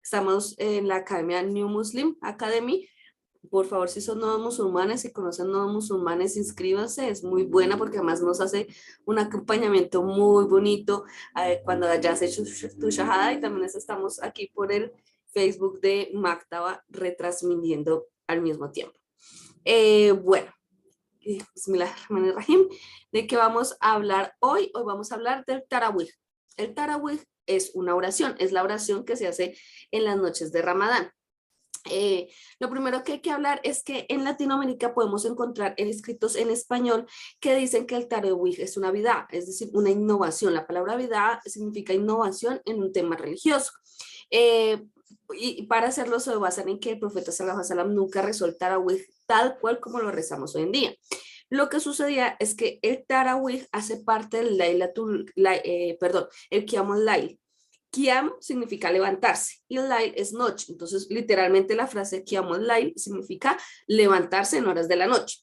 Estamos en la Academia New Muslim Academy. Por favor, si son nuevos musulmanes, si conocen nuevos musulmanes, inscríbanse, es muy buena porque además nos hace un acompañamiento muy bonito cuando hayas hecho tu shahada, y también estamos aquí por el Facebook de Maktaba retransmitiendo al mismo tiempo. Bueno, Bismillahirrahmanirrahim. ¿De qué vamos a hablar hoy? Hoy vamos a hablar del Tarawih. El Tarawih es una oración, es la oración que se hace en las noches de Ramadán. Lo primero que hay que hablar es que en Latinoamérica podemos encontrar escritos en español que dicen que el Tarawih es una bidá, es decir, una innovación. La palabra bidá significa innovación en un tema religioso. Y para hacerlo se basan en que el profeta Sallallahu Alaihi Wasallam nunca rezó el Tarawih tal cual como lo rezamos hoy en día. Lo que sucedía es que el Tarawih hace parte del el Qiyamul Layl. Qiyam significa levantarse y Layl es noche. Entonces, literalmente la frase Qiyamul Layl significa levantarse en horas de la noche.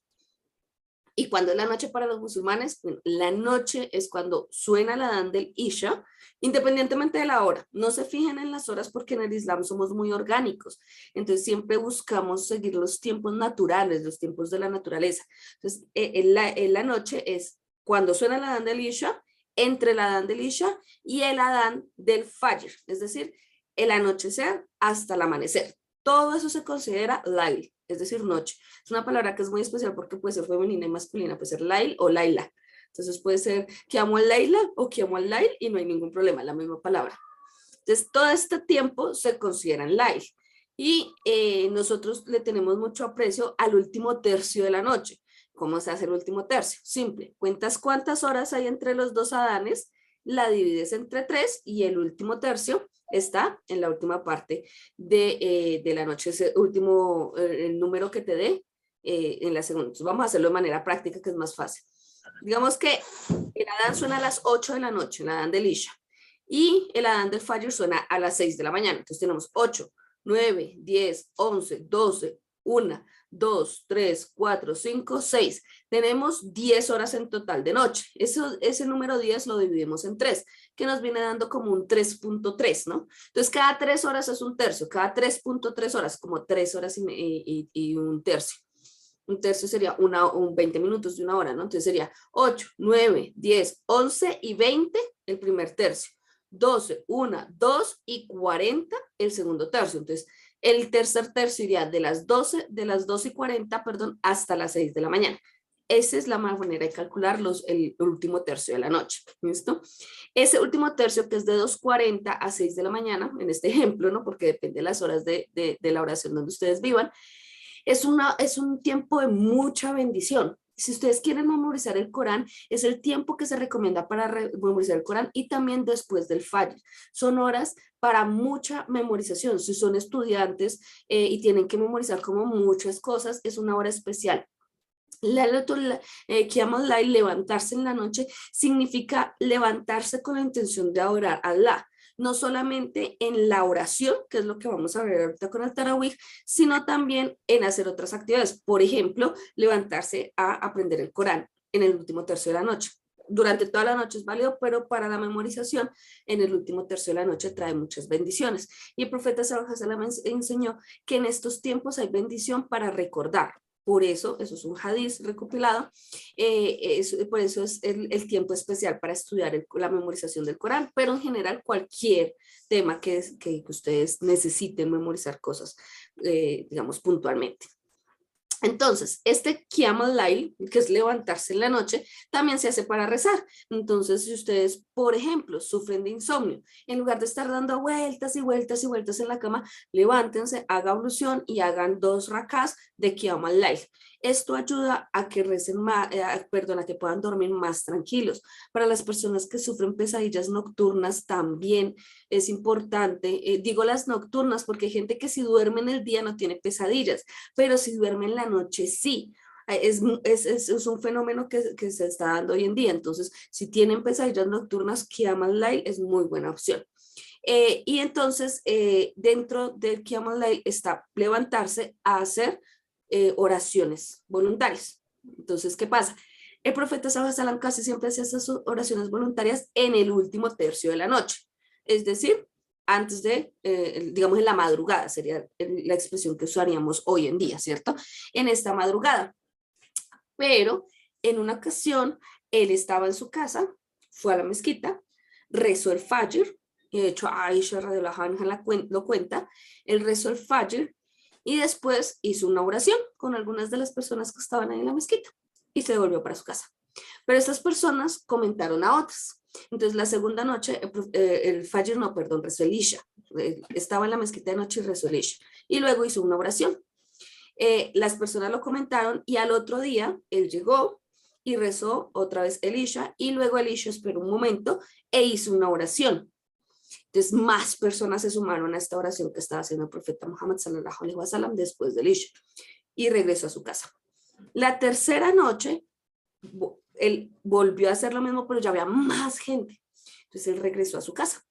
¿Y cuando es la noche para los musulmanes? Bueno, la noche es cuando suena la adán del Isha, independientemente de la hora. No se fijen en las horas porque en el Islam somos muy orgánicos. Entonces siempre buscamos seguir los tiempos naturales, los tiempos de la naturaleza. Entonces en la noche es cuando suena la adán del Isha, entre el adán del Isha y el adán del Fajr, es decir, el anochecer hasta el amanecer. Todo eso se considera Layl, es decir, noche. Es una palabra que es muy especial porque puede ser femenina y masculina, puede ser Layl o Laila. Entonces puede ser Qiyamul Layla o Qiyamul Layl y no hay ningún problema, la misma palabra. Entonces todo este tiempo se considera Layl y nosotros le tenemos mucho aprecio al último tercio de la noche. ¿Cómo se hace el último tercio? Simple, cuentas cuántas horas hay entre los dos adanes, la divides entre 3 y el último tercio está en la última parte de la noche, ese último, el número que te dé en la segunda. Entonces vamos a hacerlo de manera práctica que es más fácil. Digamos que el adán suena a las 8 de la noche, el adán del Isha, y el adán del Fajr suena a las 6 de la mañana. Entonces tenemos 8, 9, 10, 11, 12, 1, 2, 3, 4, 5, 6. Tenemos 10 horas en total de noche. Ese número 10 lo dividimos en 3, que nos viene dando como un 3.3, ¿no? Entonces cada 3 horas es un tercio, cada 3.3 horas, como 3 horas y un tercio. Un tercio sería un 20 minutos de una hora, ¿no? Entonces sería 8, 9, 10, 11 y 20 el primer tercio. 12, 1, 2 y 40 el segundo tercio. Entonces, el tercer tercio iría de las 12 y 40, perdón, hasta las 6 de la mañana. Esa es la manera de calcular el último tercio de la noche. ¿Listo? Ese último tercio, que es de 2:40 a 6 de la mañana, en este ejemplo, ¿no? Porque depende de las horas de la oración donde ustedes vivan, es un tiempo de mucha bendición. Si ustedes quieren memorizar el Corán, es el tiempo que se recomienda para memorizar el Corán y también después del Fajr. Son horas para mucha memorización. Si son estudiantes y tienen que memorizar como muchas cosas, es una hora especial. Qiyamul Layl, levantarse en la noche, significa levantarse con la intención de adorar a Allah. No solamente en la oración, que es lo que vamos a ver ahorita con el Tarawih, sino también en hacer otras actividades. Por ejemplo, levantarse a aprender el Corán en el último tercio de la noche. Durante toda la noche es válido, pero para la memorización, en el último tercio de la noche trae muchas bendiciones. Y el profeta Sallallahu Alaihi Wasallam enseñó que en estos tiempos hay bendición para recordar. Por eso es un hadiz recopilado, por eso es el tiempo especial para estudiar la memorización del Corán, pero en general cualquier tema que ustedes necesiten memorizar cosas, digamos, puntualmente. Entonces, este Qiyamul Layl, que es levantarse en la noche, también se hace para rezar. Entonces, si ustedes, por ejemplo, sufren de insomnio, en lugar de estar dando vueltas y vueltas y vueltas en la cama, levántense, hagan ablución y hagan 2 rakás de Qiyamul Layl. Esto ayuda a que recen más, a que puedan dormir más tranquilos. Para las personas que sufren pesadillas nocturnas también es importante, digo las nocturnas porque hay gente que si duerme en el día no tiene pesadillas, pero si duerme en la noche sí. Es un fenómeno que se está dando hoy en día. Entonces, si tienen pesadillas nocturnas, Qiyamul Layl es muy buena opción. Y entonces, dentro del Qiyamul Layl está levantarse a hacer oraciones voluntarias. Entonces, ¿qué pasa? El profeta Sallallahu Alaihi Wasallam casi siempre hace esas oraciones voluntarias en el último tercio de la noche. Es decir, antes de, digamos, en la madrugada, sería la expresión que usaríamos hoy en día, ¿cierto? En esta madrugada. Pero en una ocasión, él estaba en su casa, fue a la mezquita, rezó el Fajr, y de hecho Aisha radiallahu anha lo cuenta, él rezó el Fajr y después hizo una oración con algunas de las personas que estaban ahí en la mezquita y se devolvió para su casa. Pero estas personas comentaron a otras. Entonces la segunda noche, el Fajr no, perdón, rezó el Isha. Estaba en la mezquita de noche y rezó el Isha. Y luego hizo una oración. Las personas lo comentaron y al otro día él llegó y rezó otra vez el Isha y luego el Isha esperó un momento e hizo una oración. Entonces más personas se sumaron a esta oración que estaba haciendo el profeta Muhammad sallallahu alaihi wasallam después del Isha y regresó a su casa. La tercera noche él volvió a hacer lo mismo, pero ya había más gente. Entonces él regresó a su casa.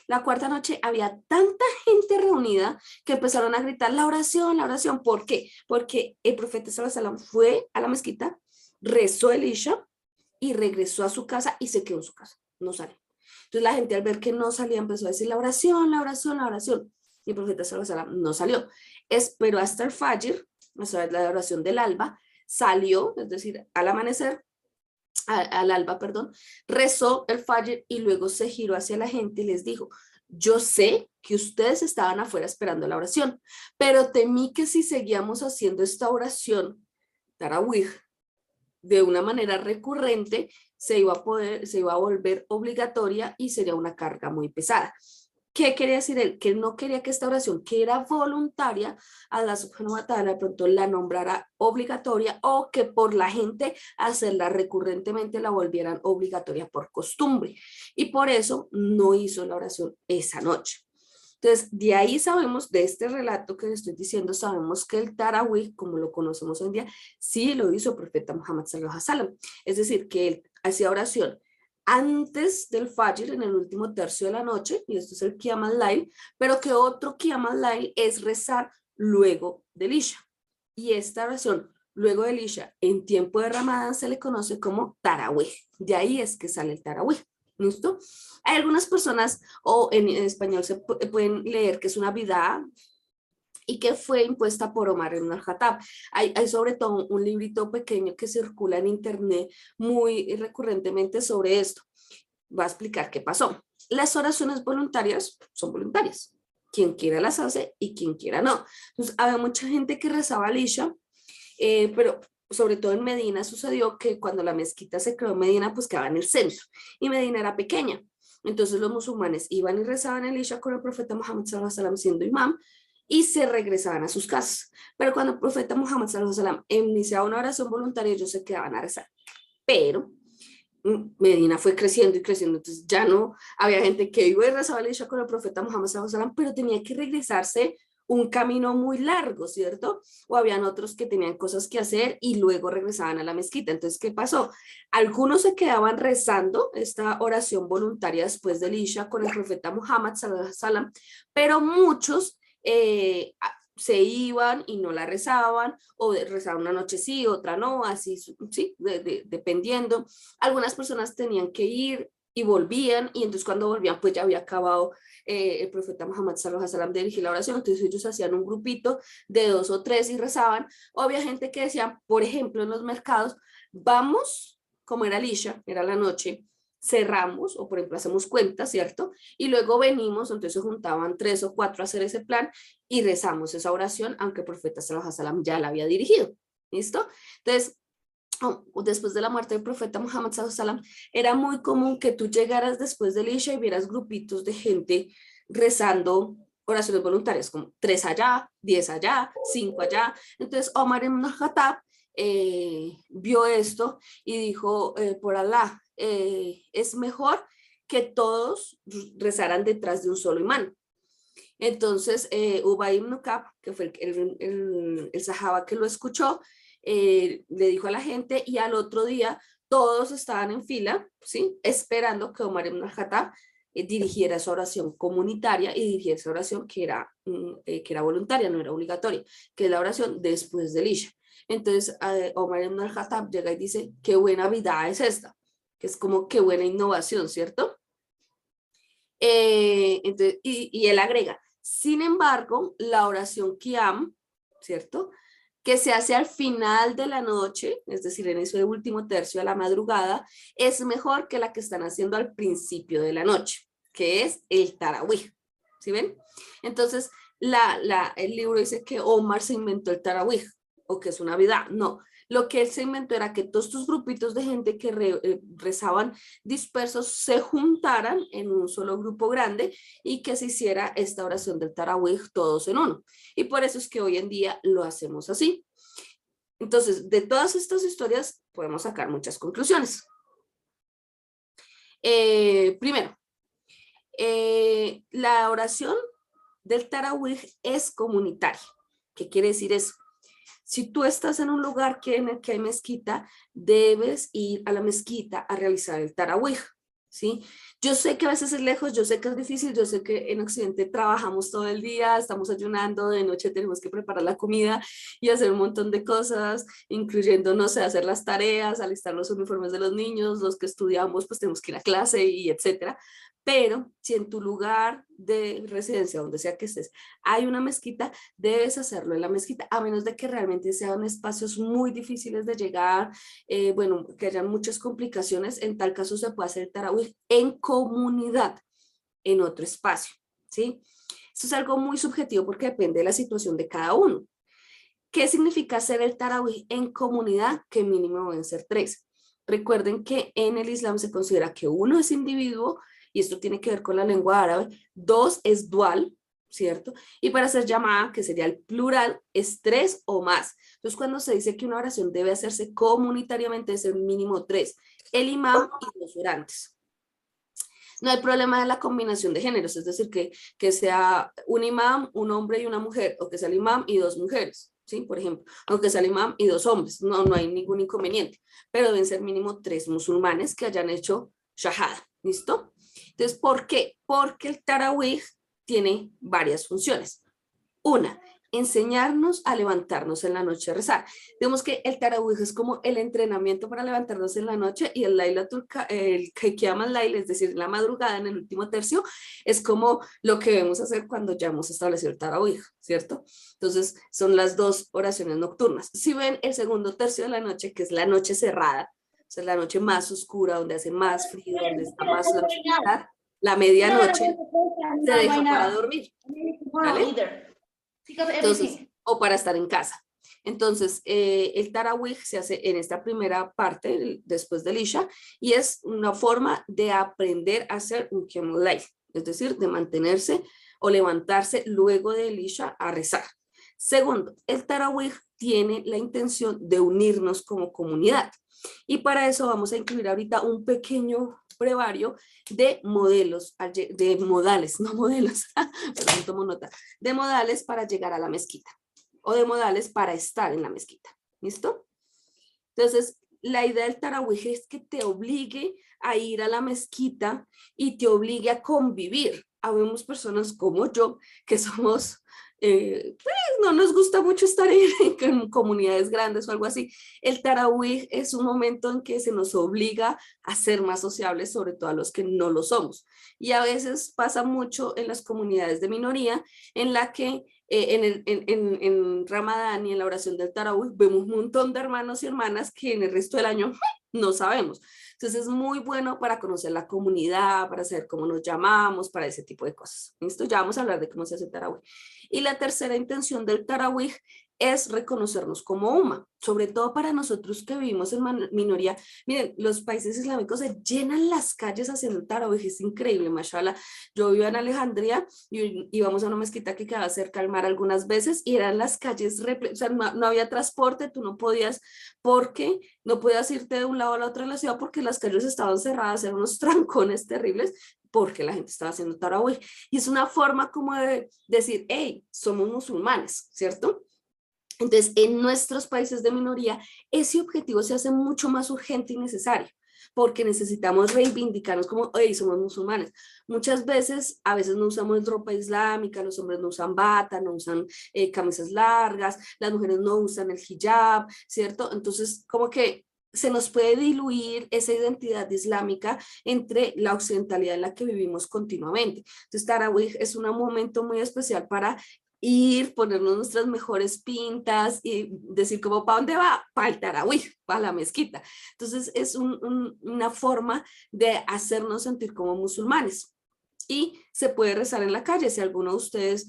La cuarta noche había tanta gente reunida que empezaron a gritar la oración, la oración. ¿Por qué? Porque el profeta sallallahu alaihi wasallam fue a la mezquita, rezó el Isha y regresó a su casa y se quedó en su casa. No salió. Entonces la gente al ver que no salía empezó a decir la oración, la oración, la oración. Y el profeta sallallahu alaihi wasallam no salió. Esperó hasta el Fajr, o sea, la oración del alba, salió, es decir, al amanecer, al alba, perdón, rezó el Fajr y luego se giró hacia la gente y les dijo, yo sé que ustedes estaban afuera esperando la oración, pero temí que si seguíamos haciendo esta oración, Tarawih, de una manera recurrente, se iba a volver obligatoria y sería una carga muy pesada. ¿Qué quería decir él? Que no quería que esta oración, que era voluntaria, Allah subhanahu wa ta'ala de pronto la nombrara obligatoria o que por la gente hacerla recurrentemente la volvieran obligatoria por costumbre. Y por eso no hizo la oración esa noche. Entonces, de ahí sabemos, de este relato que estoy diciendo, sabemos que el Tarawih, como lo conocemos hoy en día, sí lo hizo el profeta Muhammad sallallahu alaihi wasallam. Es decir, que él hacía oración antes del Fajr, en el último tercio de la noche, y esto es el Qiyam al-Layl, pero que otro Qiyam al-Layl es rezar luego del Isha. Y esta oración luego del Isha en tiempo de Ramadán se le conoce como Tarawih. De ahí es que sale el Tarawih. ¿Listo? Hay algunas personas, o en español se pueden leer que es una bidá y que fue impuesta por Omar ibn al-Khattab. Hay sobre todo un librito pequeño que circula en internet muy recurrentemente sobre esto. Va a explicar qué pasó. Las oraciones voluntarias son voluntarias. Quien quiera las hace y quien quiera no. Entonces, había mucha gente que rezaba al Isha, pero sobre todo en Medina sucedió que cuando la mezquita se creó en Medina, pues quedaba en el centro y Medina era pequeña. Entonces los musulmanes iban y rezaban el Isha con el profeta Muhammad sallallahu alaihi wasallam siendo imam y se regresaban a sus casas. Pero cuando el profeta Muhammad sallallahu alaihi wasallam iniciaba una oración voluntaria, ellos se quedaban a rezar. Pero Medina fue creciendo y creciendo, entonces ya no había gente que iba y rezaba el Isha con el profeta Muhammad sallallahu alaihi wasallam, pero tenía que regresarse un camino muy largo, ¿cierto? O habían otros que tenían cosas que hacer y luego regresaban a la mezquita. Entonces, ¿qué pasó? Algunos se quedaban rezando esta oración voluntaria después del Isha con el profeta Muhammad sallallahu alaihi wasallam, pero muchos se iban y no la rezaban, o rezaban una noche sí, otra no, así, sí, dependiendo. Algunas personas tenían que ir y volvían, y entonces cuando volvían, pues ya había acabado el profeta Muhammad sallallahu alaihi wasallam de dirigir la oración, entonces ellos hacían un grupito de 2 o 3 y rezaban, o había gente que decía, por ejemplo, en los mercados, vamos, como era el Isha, era la noche, cerramos, o por ejemplo hacemos cuentas, ¿cierto? Y luego venimos, entonces se juntaban 3 o 4 a hacer ese plan y rezamos esa oración, aunque el profeta sallallahu alaihi wasallam ya la había dirigido, ¿listo? Entonces, después de la muerte del profeta Muhammad sallallahu alaihi wasallam, era muy común que tú llegaras después del Isha y vieras grupitos de gente rezando oraciones voluntarias, como 3 allá, 10 allá, 5 allá. Entonces Omar ibn al-Khattab vio esto y dijo, por Allah, es mejor que todos rezaran detrás de un solo imán. Entonces, Ubay ibn Ka'b, que fue el sahaba que lo escuchó, le dijo a la gente y al otro día todos estaban en fila, ¿sí? Esperando que Omar ibn al-Khattab dirigiera esa oración comunitaria y dirigiera esa oración que era voluntaria, no era obligatoria, que es la oración después del Isha. Entonces, Omar ibn al-Khattab llega y dice, qué buena vida es esta, que es como qué buena innovación, ¿cierto? Y él agrega, sin embargo, la oración Qiyam, ¿cierto? Que se hace al final de la noche, es decir, en ese último tercio de la madrugada, es mejor que la que están haciendo al principio de la noche, que es el Tarawih. ¿Sí ven? Entonces, el libro dice que Omar se inventó el Tarawih, o que es una vida. No, lo que él se inventó era que todos estos grupitos de gente que rezaban dispersos se juntaran en un solo grupo grande y que se hiciera esta oración del Tarawih todos en uno. Y por eso es que hoy en día lo hacemos así. Entonces, de todas estas historias podemos sacar muchas conclusiones. Primero, la oración del Tarawih es comunitaria. ¿Qué quiere decir eso? Si tú estás en un lugar en el que hay mezquita, debes ir a la mezquita a realizar el Tarawih, ¿sí? Yo sé que a veces es lejos, yo sé que es difícil, yo sé que en Occidente trabajamos todo el día, estamos ayunando, de noche tenemos que preparar la comida y hacer un montón de cosas, incluyendo, no sé, hacer las tareas, alistar los uniformes de los niños, los que estudiamos, pues tenemos que ir a clase y etcétera. Pero si en tu lugar de residencia, donde sea que estés, hay una mezquita, debes hacerlo en la mezquita, a menos de que realmente sean espacios muy difíciles de llegar, bueno, que hayan muchas complicaciones. En tal caso se puede hacer el tarawih en comunidad, en otro espacio, ¿sí? Esto es algo muy subjetivo porque depende de la situación de cada uno. ¿Qué significa hacer el tarawih en comunidad? Que mínimo deben ser 3. Recuerden que en el Islam se considera que 1 es individuo, y esto tiene que ver con la lengua árabe. 2 es dual, ¿cierto? Y para hacer llamada, que sería el plural, es 3 o más. Entonces, cuando se dice que una oración debe hacerse comunitariamente, es el mínimo 3. El imam y los orantes. No hay problema de la combinación de géneros, es decir, que sea un imam, un hombre y una mujer, o que sea el imam y 2 mujeres, ¿sí? Por ejemplo, o que sea el imam y 2 hombres, no hay ningún inconveniente, pero deben ser mínimo 3 musulmanes que hayan hecho shahada, ¿listo? Entonces, ¿por qué? Porque el tarawih tiene varias funciones. Una, enseñarnos a levantarnos en la noche a rezar. Digamos que el tarawih es como el entrenamiento para levantarnos en la noche, y el Laylatul, el que llaman Layl, es decir, la madrugada en el último tercio, es como lo que debemos hacer cuando ya hemos establecido el tarawih, ¿cierto? Entonces, son las 2 oraciones nocturnas. Si ven el segundo tercio de la noche, que es la noche cerrada, o sea, la noche más oscura, donde hace más frío, donde está más la oscuridad, la medianoche se deja para dormir, ¿vale? Entonces, o para estar en casa. Entonces, el tarawih se hace en esta primera parte, después del Isha, y es una forma de aprender a hacer un Qiyamul Layl, es decir, de mantenerse o levantarse luego del Isha a rezar. Segundo, el tarawih tiene la intención de unirnos como comunidad, y para eso vamos a incluir ahorita un pequeño brevario de modelos, de modales, no modelos, perdón, tomo nota, de modales para llegar a la mezquita, o de modales para estar en la mezquita. ¿Listo? Entonces, la idea del tarawih es que te obligue a ir a la mezquita y te obligue a convivir. Habemos personas como yo que somos, pues no nos gusta mucho estar en comunidades grandes o algo así. El tarawih es un momento en que se nos obliga a ser más sociables, sobre todo a los que no lo somos. Y a veces pasa mucho en las comunidades de minoría, en la que en Ramadán y en la oración del Tarawih vemos un montón de hermanos y hermanas que en el resto del año no sabemos. Entonces es muy bueno para conocer la comunidad, para saber cómo nos llamamos, para ese tipo de cosas. ¿Listo? Ya vamos a hablar de cómo se hace el Tarawih. Y la tercera intención del Tarawih es reconocernos como UMA, sobre todo para nosotros que vivimos en minoría. Miren, los países islámicos se llenan las calles haciendo el tarawih, es increíble, mashallah. Yo vivo en Alejandría y íbamos a una mezquita que quedaba cerca al mar algunas veces, y eran las calles, o sea, no había transporte, tú no podías, porque no podías irte de un lado a la otra de la ciudad porque las calles estaban cerradas, eran unos trancones terribles, porque la gente estaba haciendo tarawih. Y es una forma como de decir, hey, somos musulmanes, ¿cierto? Entonces, en nuestros países de minoría, ese objetivo se hace mucho más urgente y necesario, porque necesitamos reivindicarnos como, hey, somos musulmanes. Muchas veces, a veces no usamos ropa islámica, los hombres no usan bata, no usan camisas largas, las mujeres no usan el hijab, ¿cierto? Entonces, como que se nos puede diluir esa identidad islámica entre la occidentalidad en la que vivimos continuamente. Entonces, Tarawih es un momento muy especial para ir, ponernos nuestras mejores pintas y decir como, ¿para dónde va? Para el Tarawih, para la mezquita. Entonces, es una forma de hacernos sentir como musulmanes. Y se puede rezar en la calle. Si alguno de ustedes,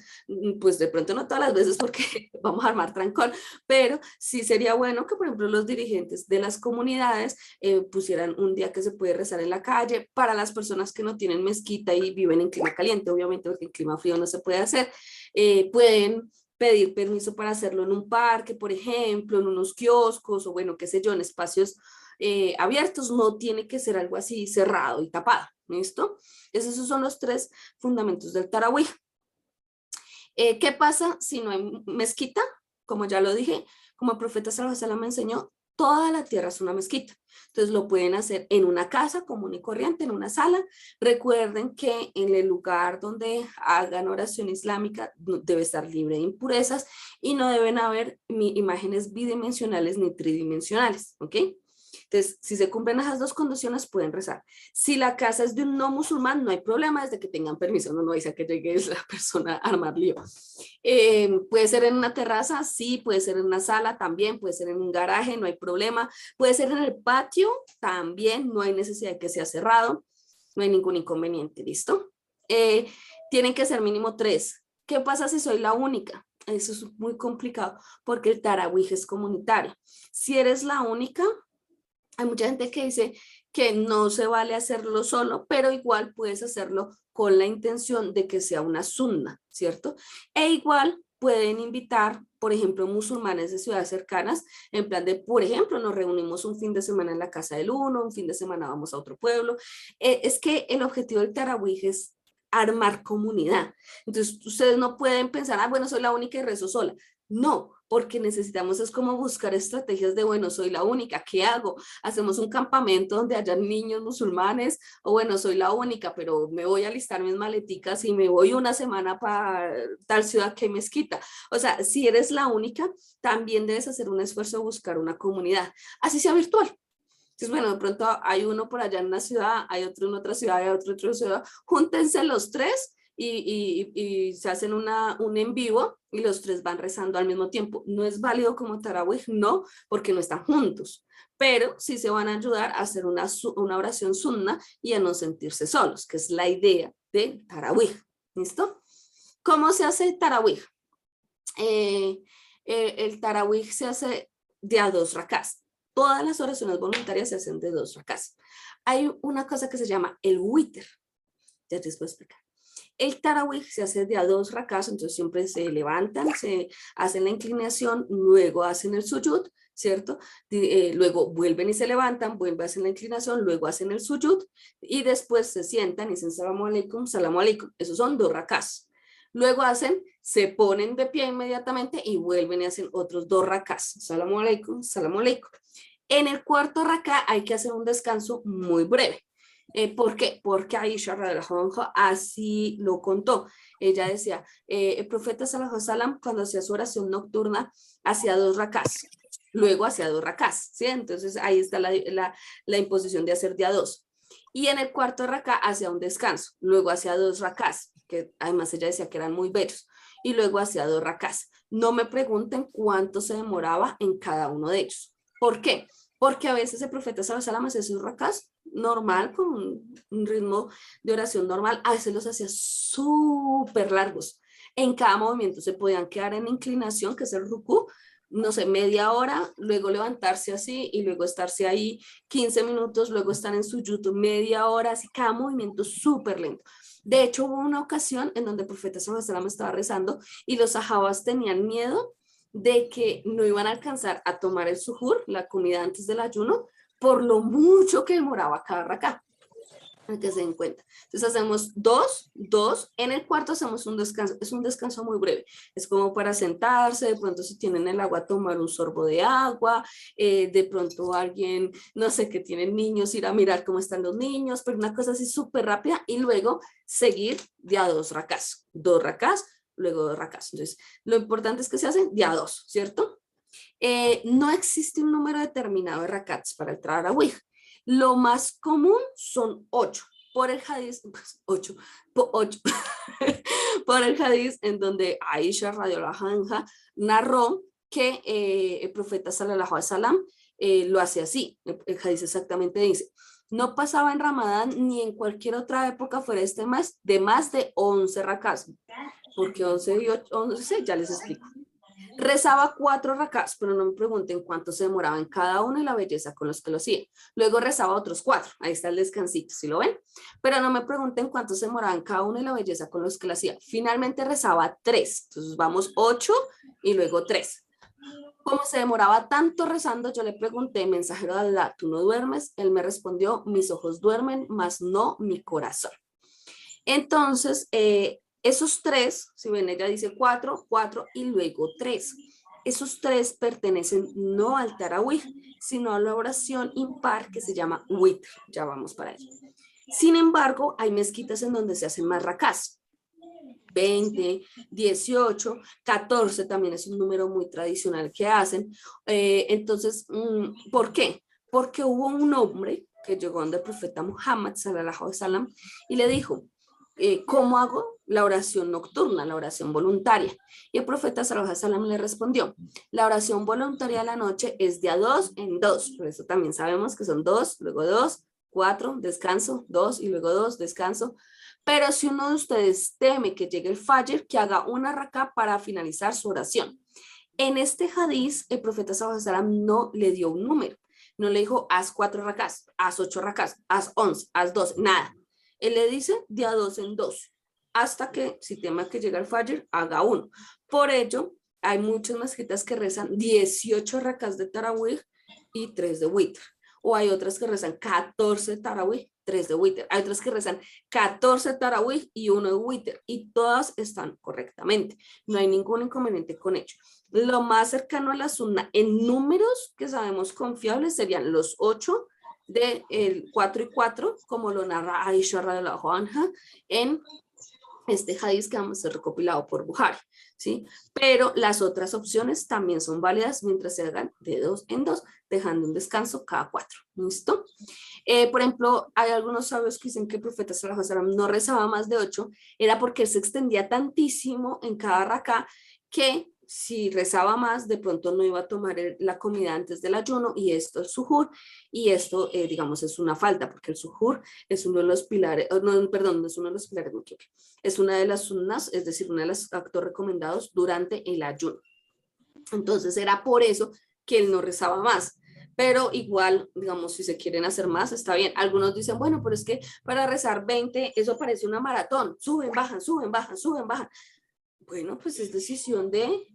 pues de pronto no todas las veces porque vamos a armar trancón, pero sí sería bueno que, por ejemplo, los dirigentes de las comunidades pusieran un día que se puede rezar en la calle para las personas que no tienen mezquita y viven en clima caliente, obviamente porque en clima frío no se puede hacer. Pueden pedir permiso para hacerlo en un parque, por ejemplo, en unos kioscos o bueno, qué sé yo, en espacios abiertos, no tiene que ser algo así cerrado y tapado, ¿listo? Esos son los 3 fundamentos del Tarawih. ¿Qué pasa si no hay mezquita? Como ya lo dije, como el profeta Sallallahu Alaihi Wasallam me enseñó, toda la tierra es una mezquita. Entonces lo pueden hacer en una casa común y corriente, en una sala. Recuerden que en el lugar donde hagan oración islámica debe estar libre de impurezas y no deben haber imágenes bidimensionales ni tridimensionales, ¿ok? Entonces, si se cumplen esas 2 condiciones, pueden rezar. Si la casa es de un no musulmán, no hay problema desde que tengan permiso, no dice que llegue la persona a armar lío. Puede ser en una terraza, sí, puede ser en una sala también, puede ser en un garaje, no hay problema. Puede ser en el patio, también, no hay necesidad de que sea cerrado, no hay ningún inconveniente, ¿listo? Tienen que ser mínimo 3. ¿Qué pasa si soy la única? Eso es muy complicado porque el tarawih es comunitario. Si eres la única, hay mucha gente que dice que no se vale hacerlo solo, pero igual puedes hacerlo con la intención de que sea una sunna, ¿cierto? E igual pueden invitar, por ejemplo, musulmanes de ciudades cercanas, en plan de, por ejemplo, nos reunimos un fin de semana en la casa del uno, un fin de semana vamos a otro pueblo. Es que el objetivo del tarawih es armar comunidad. Entonces, ustedes no pueden pensar, ah, bueno, soy la única y rezo sola. No, porque necesitamos es como buscar estrategias de, bueno, soy la única, ¿qué hago? Hacemos un campamento donde haya niños musulmanes, o bueno, soy la única, pero me voy a alistar mis maleticas y me voy una semana para tal ciudad que hay mezquita. O sea, si eres la única, también debes hacer un esfuerzo de buscar una comunidad, así sea virtual. Entonces, bueno, de pronto hay uno por allá en una ciudad, hay otro en otra ciudad, hay otro en otra ciudad. Júntense los 3 y se hacen un en vivo y los 3 van rezando al mismo tiempo. No es válido como Tarawih, no, porque no están juntos, pero sí se van a ayudar a hacer una oración sunna y a no sentirse solos, que es la idea de Tarawih. ¿Listo? ¿Cómo se hace Tarawih? El Tarawih se hace de a 2 rakás. Todas las oraciones voluntarias se hacen de 2 rakás. Hay una cosa que se llama el witr. Ya te puedo explicar. El tarawih se hace de a 2 rakás, entonces siempre se levantan, se hacen la inclinación, luego hacen el sujud, ¿cierto? Luego vuelven y se levantan, vuelven a hacer la inclinación, luego hacen el sujud y después se sientan y dicen salamu alaikum, salamu alaikum. Esos son 2 rakás. Luego se ponen de pie inmediatamente y vuelven y hacen otros 2 rakás. Salamu alaikum, salamu alaikum. En el cuarto raká hay que hacer un descanso muy breve. ¿Por qué? Porque Aisha así lo contó. Ella decía, el profeta Sallallahu Alaihi Wasallam cuando hacía su oración nocturna hacía 2 rakás, luego hacía 2 rakás, ¿sí? Entonces ahí está la imposición de hacer de a 2. Y en el cuarto raká hacía un descanso, luego hacía 2 rakás, que además ella decía que eran muy bellos, y luego hacía 2 rakás. No me pregunten cuánto se demoraba en cada uno de ellos. ¿Por qué? Porque a veces el profeta Sallallahu Alaihi Wasallam hacía sus rakás normal, con un ritmo de oración normal, a veces los hacía súper largos. En cada movimiento se podían quedar en inclinación, que es el rukú, no sé, media hora, luego levantarse así y luego estarse ahí 15 minutos, luego estar en su YouTube media hora, así cada movimiento súper lento. De hecho, hubo una ocasión en donde el profeta Sallallahu Alaihi Wasallam estaba rezando y los sahabas tenían miedo de que no iban a alcanzar a tomar el suhur, la comida antes del ayuno, por lo mucho que demoraba cada raká, para que se den cuenta. Entonces hacemos 2, en el cuarto hacemos un descanso, es un descanso muy breve, es como para sentarse, de pronto si tienen el agua tomar un sorbo de agua, de pronto alguien, no sé, que tienen niños, ir a mirar cómo están los niños, pero una cosa así súper rápida y luego seguir de a 2 rakás, 2 rakás, luego 2 rakás. Entonces lo importante es que se hacen de a 2, ¿cierto? No existe un número determinado de rakats para el tarawih. Lo más común son 8. Por el hadith, pues, 8, 8. Por el hadith en donde Aisha radiallahu anha narró que el profeta sallallahu alaihi wasallam lo hace así. El hadith exactamente dice: no pasaba en Ramadán ni en cualquier otra época fuera este mes de más de 11 rakats. Porque 11 y 8, 11, ya les explico. Rezaba 4 rakats, pero no me pregunten cuánto se demoraba en cada uno y la belleza con los que lo hacía. Luego rezaba otros 4, ahí está el descansito, ¿sí lo ven? Pero no me pregunten cuánto se demoraba en cada uno y la belleza con los que lo hacía. Finalmente rezaba 3, entonces vamos 8 y luego 3. Como se demoraba tanto rezando, yo le pregunté: mensajero de Allah, ¿tú no duermes? Él me respondió: mis ojos duermen, mas no mi corazón. Entonces, esos 3, si ven, ella dice 4, 4 y luego 3. Esos 3 pertenecen no al tarawih, sino a la oración impar que se llama witr. Ya vamos para ello. Sin embargo, hay mezquitas en donde se hacen más rakás. 20, 18, 14 también es un número muy tradicional que hacen. Entonces, ¿por qué? Porque hubo un hombre que llegó donde el profeta Muhammad sallallahu alaihi wasallam y le dijo: ¿cómo hago la oración nocturna, la oración voluntaria? Y el profeta sallallahu alaihi wasallam le respondió: la oración voluntaria de la noche es de a 2 en 2. Por eso también sabemos que son 2, luego 2, 4, descanso, 2 y luego 2, descanso. Pero si uno de ustedes teme que llegue el fajr, que haga una raká para finalizar su oración. En este hadiz, el profeta sallallahu alaihi wasallam no le dio un número. No le dijo: haz 4 rakás, haz 8 rakás, haz 11, haz 12, nada. Él le dice de a 2 en 2, hasta que, si tema que llega el fajr, haga uno. Por ello, hay muchas mezquitas que rezan 18 rakás de tarawih y 3 de witr. O hay otras que rezan 14 tarawih, 3 de witr. Hay otras que rezan 14 tarawih y 1 de witr. Y todas están correctamente. No hay ningún inconveniente con ello. Lo más cercano a la sunna en números que sabemos confiables serían los 8 de el 4 y 4, como lo narra Aisha radiallahu anha en este hadith que vamos a ser recopilado por Buhari, ¿sí? Pero las otras opciones también son válidas mientras se hagan de 2 en 2, dejando un descanso cada 4, ¿listo? Por ejemplo, hay algunos sabios que dicen que el profeta sallallahu alaihi wasallam no rezaba más de 8, era porque él se extendía tantísimo en cada raká que si rezaba más, de pronto no iba a tomar la comida antes del ayuno, y esto es suhur, y esto, digamos, es una falta, porque el suhur es uno de los pilares, no, perdón, no es uno de los pilares, no, es una de las sunnas, es decir, uno de los actos recomendados durante el ayuno. Entonces era por eso que él no rezaba más. Pero igual, digamos, si se quieren hacer más, está bien. Algunos dicen: bueno, pero es que para rezar 20, eso parece una maratón. Suben, bajan, suben, bajan, suben, bajan. Bueno, pues es decisión de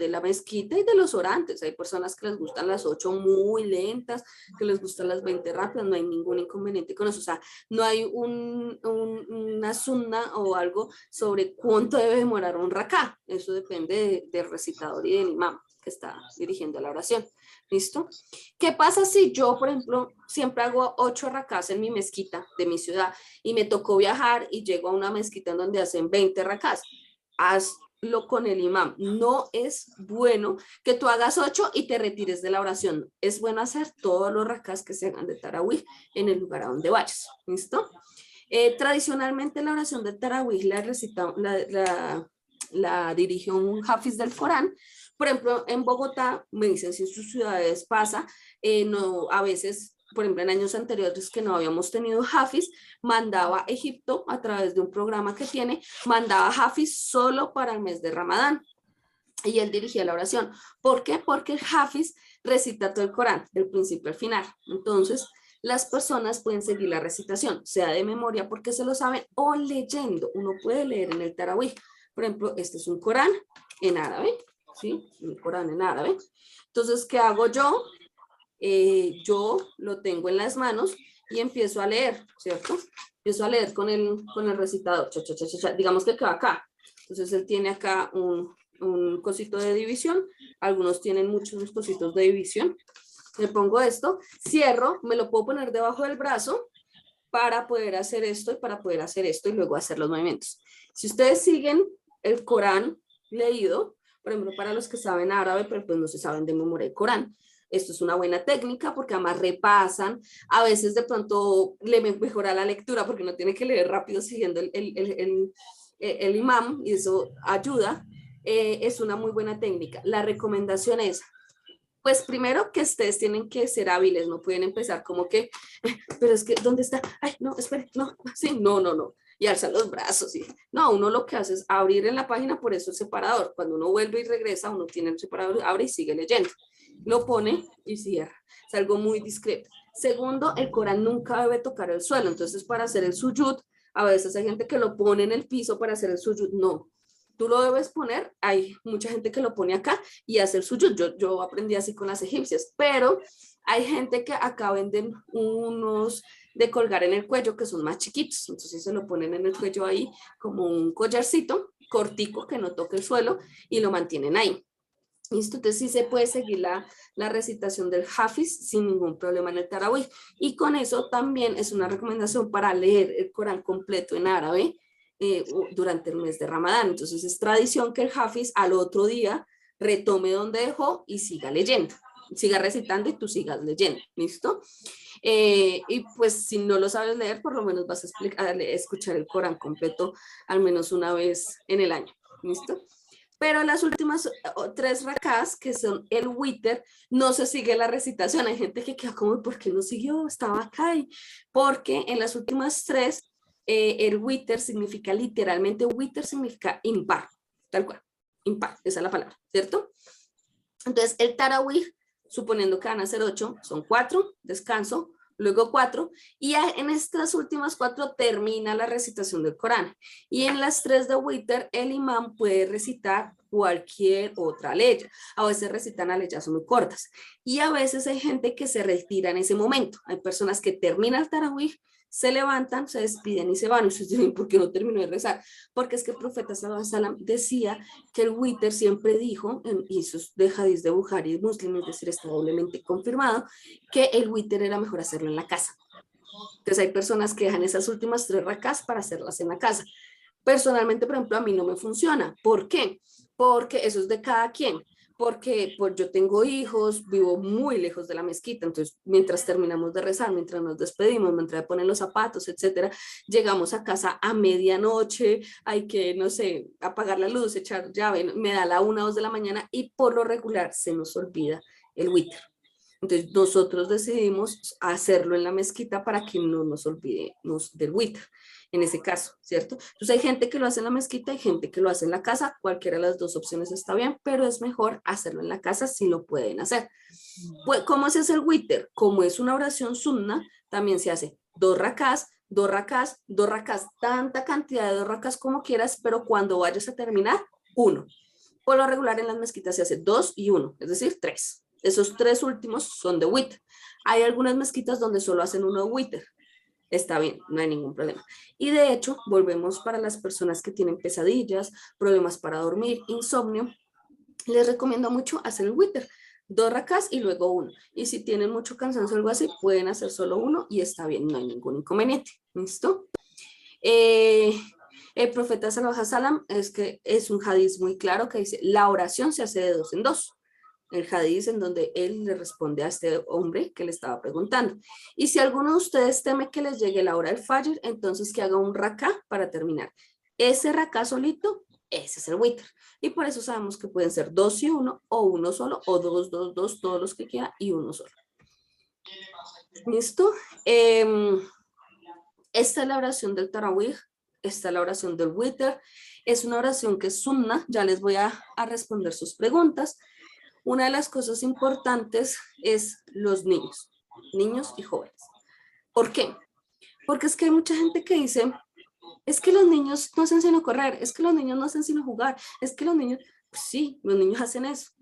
la mezquita y de los orantes. Hay personas que les gustan las 8 muy lentas, que les gustan las 20 rápidas, no hay ningún inconveniente con eso. O sea, no hay una sunna o algo sobre cuánto debe demorar un raká. Eso depende del recitador y del imam que está dirigiendo la oración. ¿Listo? ¿Qué pasa si yo, por ejemplo, siempre hago 8 rakás en mi mezquita de mi ciudad y me tocó viajar y llego a una mezquita en donde hacen 20 rakás? Hazlo con el imam. No es bueno que tú hagas 8 y te retires de la oración. Es bueno hacer todos los rakás que se hagan de tarawih en el lugar a donde vayas. ¿Listo? Tradicionalmente la oración de tarawih la dirigió un hafiz del Corán. Por ejemplo, en Bogotá, me dicen si en sus ciudades pasa, no, a veces, por ejemplo, en años anteriores que no habíamos tenido hafiz, mandaba a Egipto a través de un programa que tiene, mandaba hafiz solo para el mes de Ramadán. Y él dirigía la oración. ¿Por qué? Porque el hafiz recita todo el Corán, del principio al final. Entonces, las personas pueden seguir la recitación, sea de memoria porque se lo saben o leyendo. Uno puede leer en el tarawih. Por ejemplo, este es un Corán en árabe, ¿sí? Un Corán en árabe. Entonces, ¿qué hago yo? Yo lo tengo en las manos y empiezo a leer, ¿cierto? Empiezo a leer con el recitador. Cha, cha, cha, cha, cha. Digamos que queda acá. Entonces, él tiene acá un cosito de división. Algunos tienen muchos cositos de división. Le pongo esto, cierro, me lo puedo poner debajo del brazo para poder hacer esto y para poder hacer esto y luego hacer los movimientos. Si ustedes siguen el Corán leído, por ejemplo, para los que saben árabe, pero pues no se saben de memoria el Corán. Esto es una buena técnica porque además repasan, a veces de pronto le mejora la lectura porque no tiene que leer rápido siguiendo el imam y eso ayuda. Es una muy buena técnica. La recomendación es, pues primero que ustedes tienen que ser hábiles, no pueden empezar como que, pero es que, ¿dónde está? Ay, no, espere, no, sí, no, no, no. Y alza los brazos. Y, no, uno lo que hace es abrir en la página, por eso el separador. Cuando uno vuelve y regresa, uno tiene el separador, abre y sigue leyendo. Lo pone y cierra. Es algo muy discreto. Segundo, el Corán nunca debe tocar el suelo. Entonces, para hacer el suyud, a veces hay gente que lo pone en el piso para hacer el suyud. No, tú lo debes poner. Hay mucha gente que lo pone acá y hace el suyud. Yo aprendí así con las egipcias, pero hay gente que acá venden unos de colgar en el cuello que son más chiquitos. Entonces se lo ponen en el cuello ahí como un collarcito cortico que no toque el suelo y lo mantienen ahí. ¿Listo? Entonces sí se puede seguir la recitación del Hafiz sin ningún problema en el Tarawih. Y con eso también es una recomendación para leer el Corán completo en árabe durante el mes de Ramadán. Entonces es tradición que el Hafiz al otro día retome donde dejó y siga leyendo. Siga recitando y tú sigas leyendo. ¿Listo? Y pues si no lo sabes leer, por lo menos vas a escuchar el Corán completo al menos una vez en el año. ¿Listo? Pero las últimas 3 rakás, que son el witr, no se sigue la recitación. Hay gente que queda como, ¿por qué no siguió? Estaba acá. Porque en las últimas 3, el witr significa literalmente, witr significa impar, tal cual, impar, esa es la palabra, ¿cierto? Entonces, el tarawih, suponiendo que van a ser 8, son 4, descanso, luego 4, y en estas últimas 4 termina la recitación del Corán. Y en las 3 de witr, el imán puede recitar cualquier otra ley. A veces recitan aleyas muy cortas. Y a veces hay gente que se retira en ese momento. Hay personas que terminan el tarawih, se levantan, se despiden y se van. Y ustedes dicen, ¿por qué no terminó de rezar? Porque es que el profeta sallallahu alaihi wasallam decía que el witr siempre dijo, y eso es de hadís de Bukhari y Muslim, es decir, está doblemente confirmado, que el witr era mejor hacerlo en la casa. Entonces hay personas que dejan esas últimas 3 rakás para hacerlas en la casa. Personalmente, por ejemplo, a mí no me funciona. ¿Por qué? Porque eso es de cada quien. Porque pues, yo tengo hijos, vivo muy lejos de la mezquita, entonces mientras terminamos de rezar, mientras nos despedimos, mientras ponen los zapatos, etcétera, llegamos a casa a medianoche, hay que, no sé, apagar la luz, echar llave, me da la 1 o 2 de la mañana y por lo regular se nos olvida el witr. Entonces nosotros decidimos hacerlo en la mezquita para que no nos olvidemos del witr, en ese caso, ¿cierto? Entonces hay gente que lo hace en la mezquita, hay gente que lo hace en la casa, cualquiera de las dos opciones está bien, pero es mejor hacerlo en la casa si lo pueden hacer. Pues, ¿cómo se hace el witr? Como es una oración sunna, también se hace 2 rakás, 2 rakás, 2 rakás, tanta cantidad de 2 rakás como quieras, pero cuando vayas a terminar, 1. Por lo regular en las mezquitas se hace 2 y 1, es decir, 3. Esos 3 últimos son de witr. Hay algunas mezquitas donde solo hacen 1 de witr. Está bien, no hay ningún problema. Y de hecho, volvemos para las personas que tienen pesadillas, problemas para dormir, insomnio, les recomiendo mucho hacer el witr. 2 rakás y luego 1. Y si tienen mucho cansancio o algo así, pueden hacer solo 1 y está bien, no hay ningún inconveniente. ¿Listo? El profeta sallallahu alaihi wasallam es que es un hadiz muy claro que dice, la oración se hace de 2 en 2. El hadiz en donde él le responde a este hombre que le estaba preguntando. Y si alguno de ustedes teme que les llegue la hora del fajr, entonces que haga un raká para terminar. Ese raká solito, ese es el witr. Y por eso sabemos que pueden ser 2 y 1, o 1 solo, o 2, 2, 2, todos los que quieran, y 1 solo. ¿Listo? Esta es la oración del tarawih, esta es la oración del witr. Es una oración que es sunna, ya les voy a responder sus preguntas. Una de las cosas importantes es los niños y jóvenes. ¿Por qué? Porque es que hay mucha gente que dice, es que los niños no hacen sino correr, es que los niños no hacen sino jugar, es que los niños, pues sí, los niños hacen eso.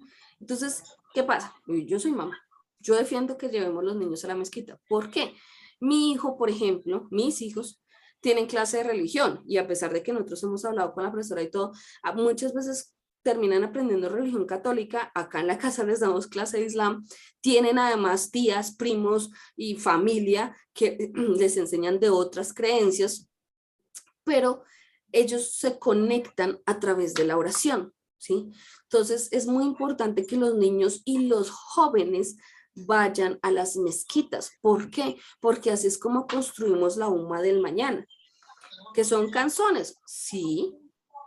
Entonces, ¿qué pasa? Yo soy mamá, yo defiendo que llevemos los niños a la mezquita. ¿Por qué? Mi hijo, por ejemplo, mis hijos tienen clase de religión y a pesar de que nosotros hemos hablado con la profesora y todo, muchas veces terminan aprendiendo religión católica, acá en la casa les damos clase de Islam, tienen además tías, primos y familia que les enseñan de otras creencias, pero ellos se conectan a través de la oración, ¿sí? Entonces es muy importante que los niños y los jóvenes vayan a las mezquitas. ¿Por qué? Porque así es como construimos la umma del mañana. ¿Que son canzones? Sí.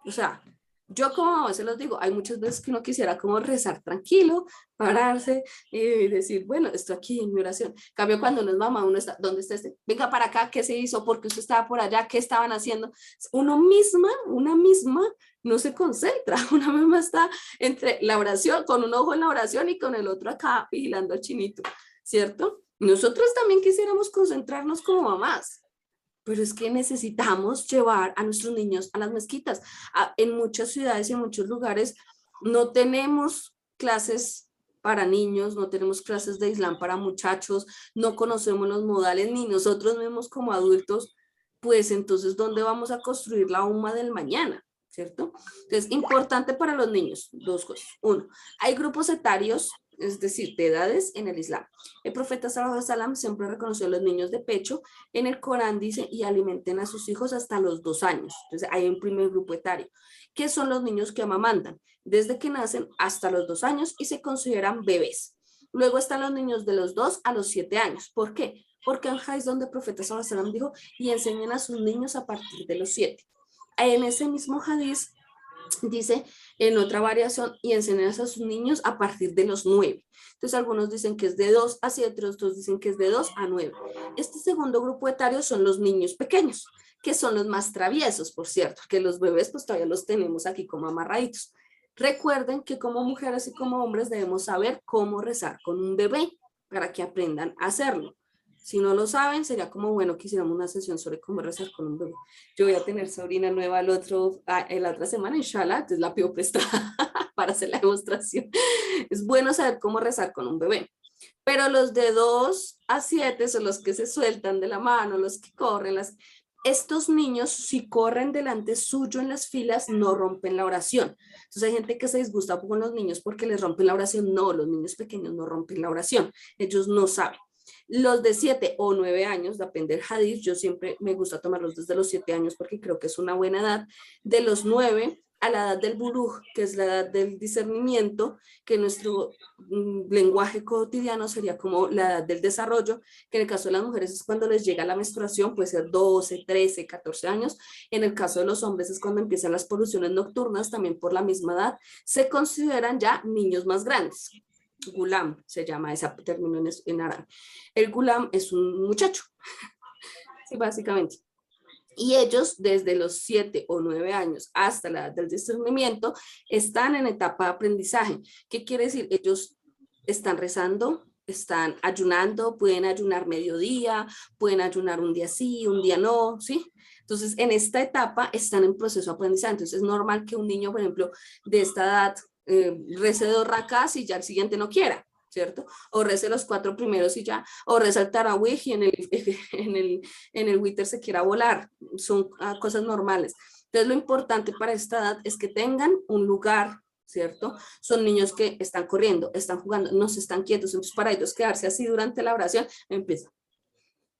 O sea, yo como a veces los digo, hay muchas veces que uno quisiera como rezar tranquilo, pararse y decir, bueno, estoy aquí en mi oración. En cambio, cuando uno es mamá, uno está, ¿dónde está este? Venga para acá, ¿qué se hizo? ¿Por qué usted estaba por allá? ¿Qué estaban haciendo? Una misma no se concentra, una misma está entre la oración, con un ojo en la oración y con el otro acá vigilando al chinito, ¿cierto? Nosotros también quisiéramos concentrarnos como mamás, pero es que necesitamos llevar a nuestros niños a las mezquitas. En muchas ciudades y en muchos lugares no tenemos clases para niños, no tenemos clases de Islam para muchachos, no conocemos los modales ni nosotros mismos como adultos, pues entonces, ¿dónde vamos a construir la umma del mañana? ¿Cierto? Entonces, importante para los niños, dos cosas. Uno, hay grupos etarios, es decir, de edades en el Islam. El profeta sallallahu alaihi wasallam siempre reconoció a los niños de pecho. En el Corán dice, y alimenten a sus hijos hasta los 2 años. Entonces hay un primer grupo etario, que son los niños que amamantan desde que nacen hasta los 2 años y se consideran bebés. Luego están los niños de los 2 a los 7 años. ¿Por qué? Porque en Hais, donde el profeta sallallahu alaihi wasallam dijo, y enseñen a sus niños a partir de los 7. En ese mismo hadís dice en otra variación, y enseñan a sus niños a partir de los 9. Entonces algunos dicen que es de 2 a 7, otros dicen que es de 2 a 9. Este segundo grupo etario son los niños pequeños, que son los más traviesos, por cierto, que los bebés pues todavía los tenemos aquí como amarraditos. Recuerden que como mujeres y como hombres debemos saber cómo rezar con un bebé para que aprendan a hacerlo. Si no lo saben, sería como bueno que hiciéramos una sesión sobre cómo rezar con un bebé. Yo voy a tener sobrina nueva la otra semana, inshallah, entonces la pido prestada para hacer la demostración. Es bueno saber cómo rezar con un bebé. Pero los de 2 a 7 son los que se sueltan de la mano, los que corren. Estos niños, si corren delante suyo en las filas, no rompen la oración. Entonces hay gente que se disgusta con los niños porque les rompen la oración. No, los niños pequeños no rompen la oración. Ellos no saben. Los de 7 o 9 años, depende del hadith, yo siempre me gusta tomarlos desde los 7 años porque creo que es una buena edad. De los 9 a la edad del bulugh, que es la edad del discernimiento, que en nuestro lenguaje cotidiano sería como la edad del desarrollo, que en el caso de las mujeres es cuando les llega la menstruación, puede ser 12, 13, 14 años. En el caso de los hombres es cuando empiezan las poluciones nocturnas, también por la misma edad. Se consideran ya niños más grandes. Gulam se llama ese término en árabe. El gulam es un muchacho, sí, básicamente. Y ellos desde los 7 o 9 años hasta la edad del discernimiento están en etapa de aprendizaje. ¿Qué quiere decir? Ellos están rezando, están ayunando, pueden ayunar mediodía, pueden ayunar un día sí, un día no, ¿sí? Entonces, en esta etapa están en proceso de aprendizaje. Entonces, es normal que un niño, por ejemplo, de esta edad rece 2 rakás y ya el siguiente no quiera, ¿cierto? O rece los 4 primeros y ya, o reza el tarawih y en el witr se quiera volar. Son cosas normales. Entonces, lo importante para esta edad es que tengan un lugar, ¿cierto? Son niños que están corriendo, están jugando, no se están quietos. Entonces, para ellos quedarse así durante la oración, empieza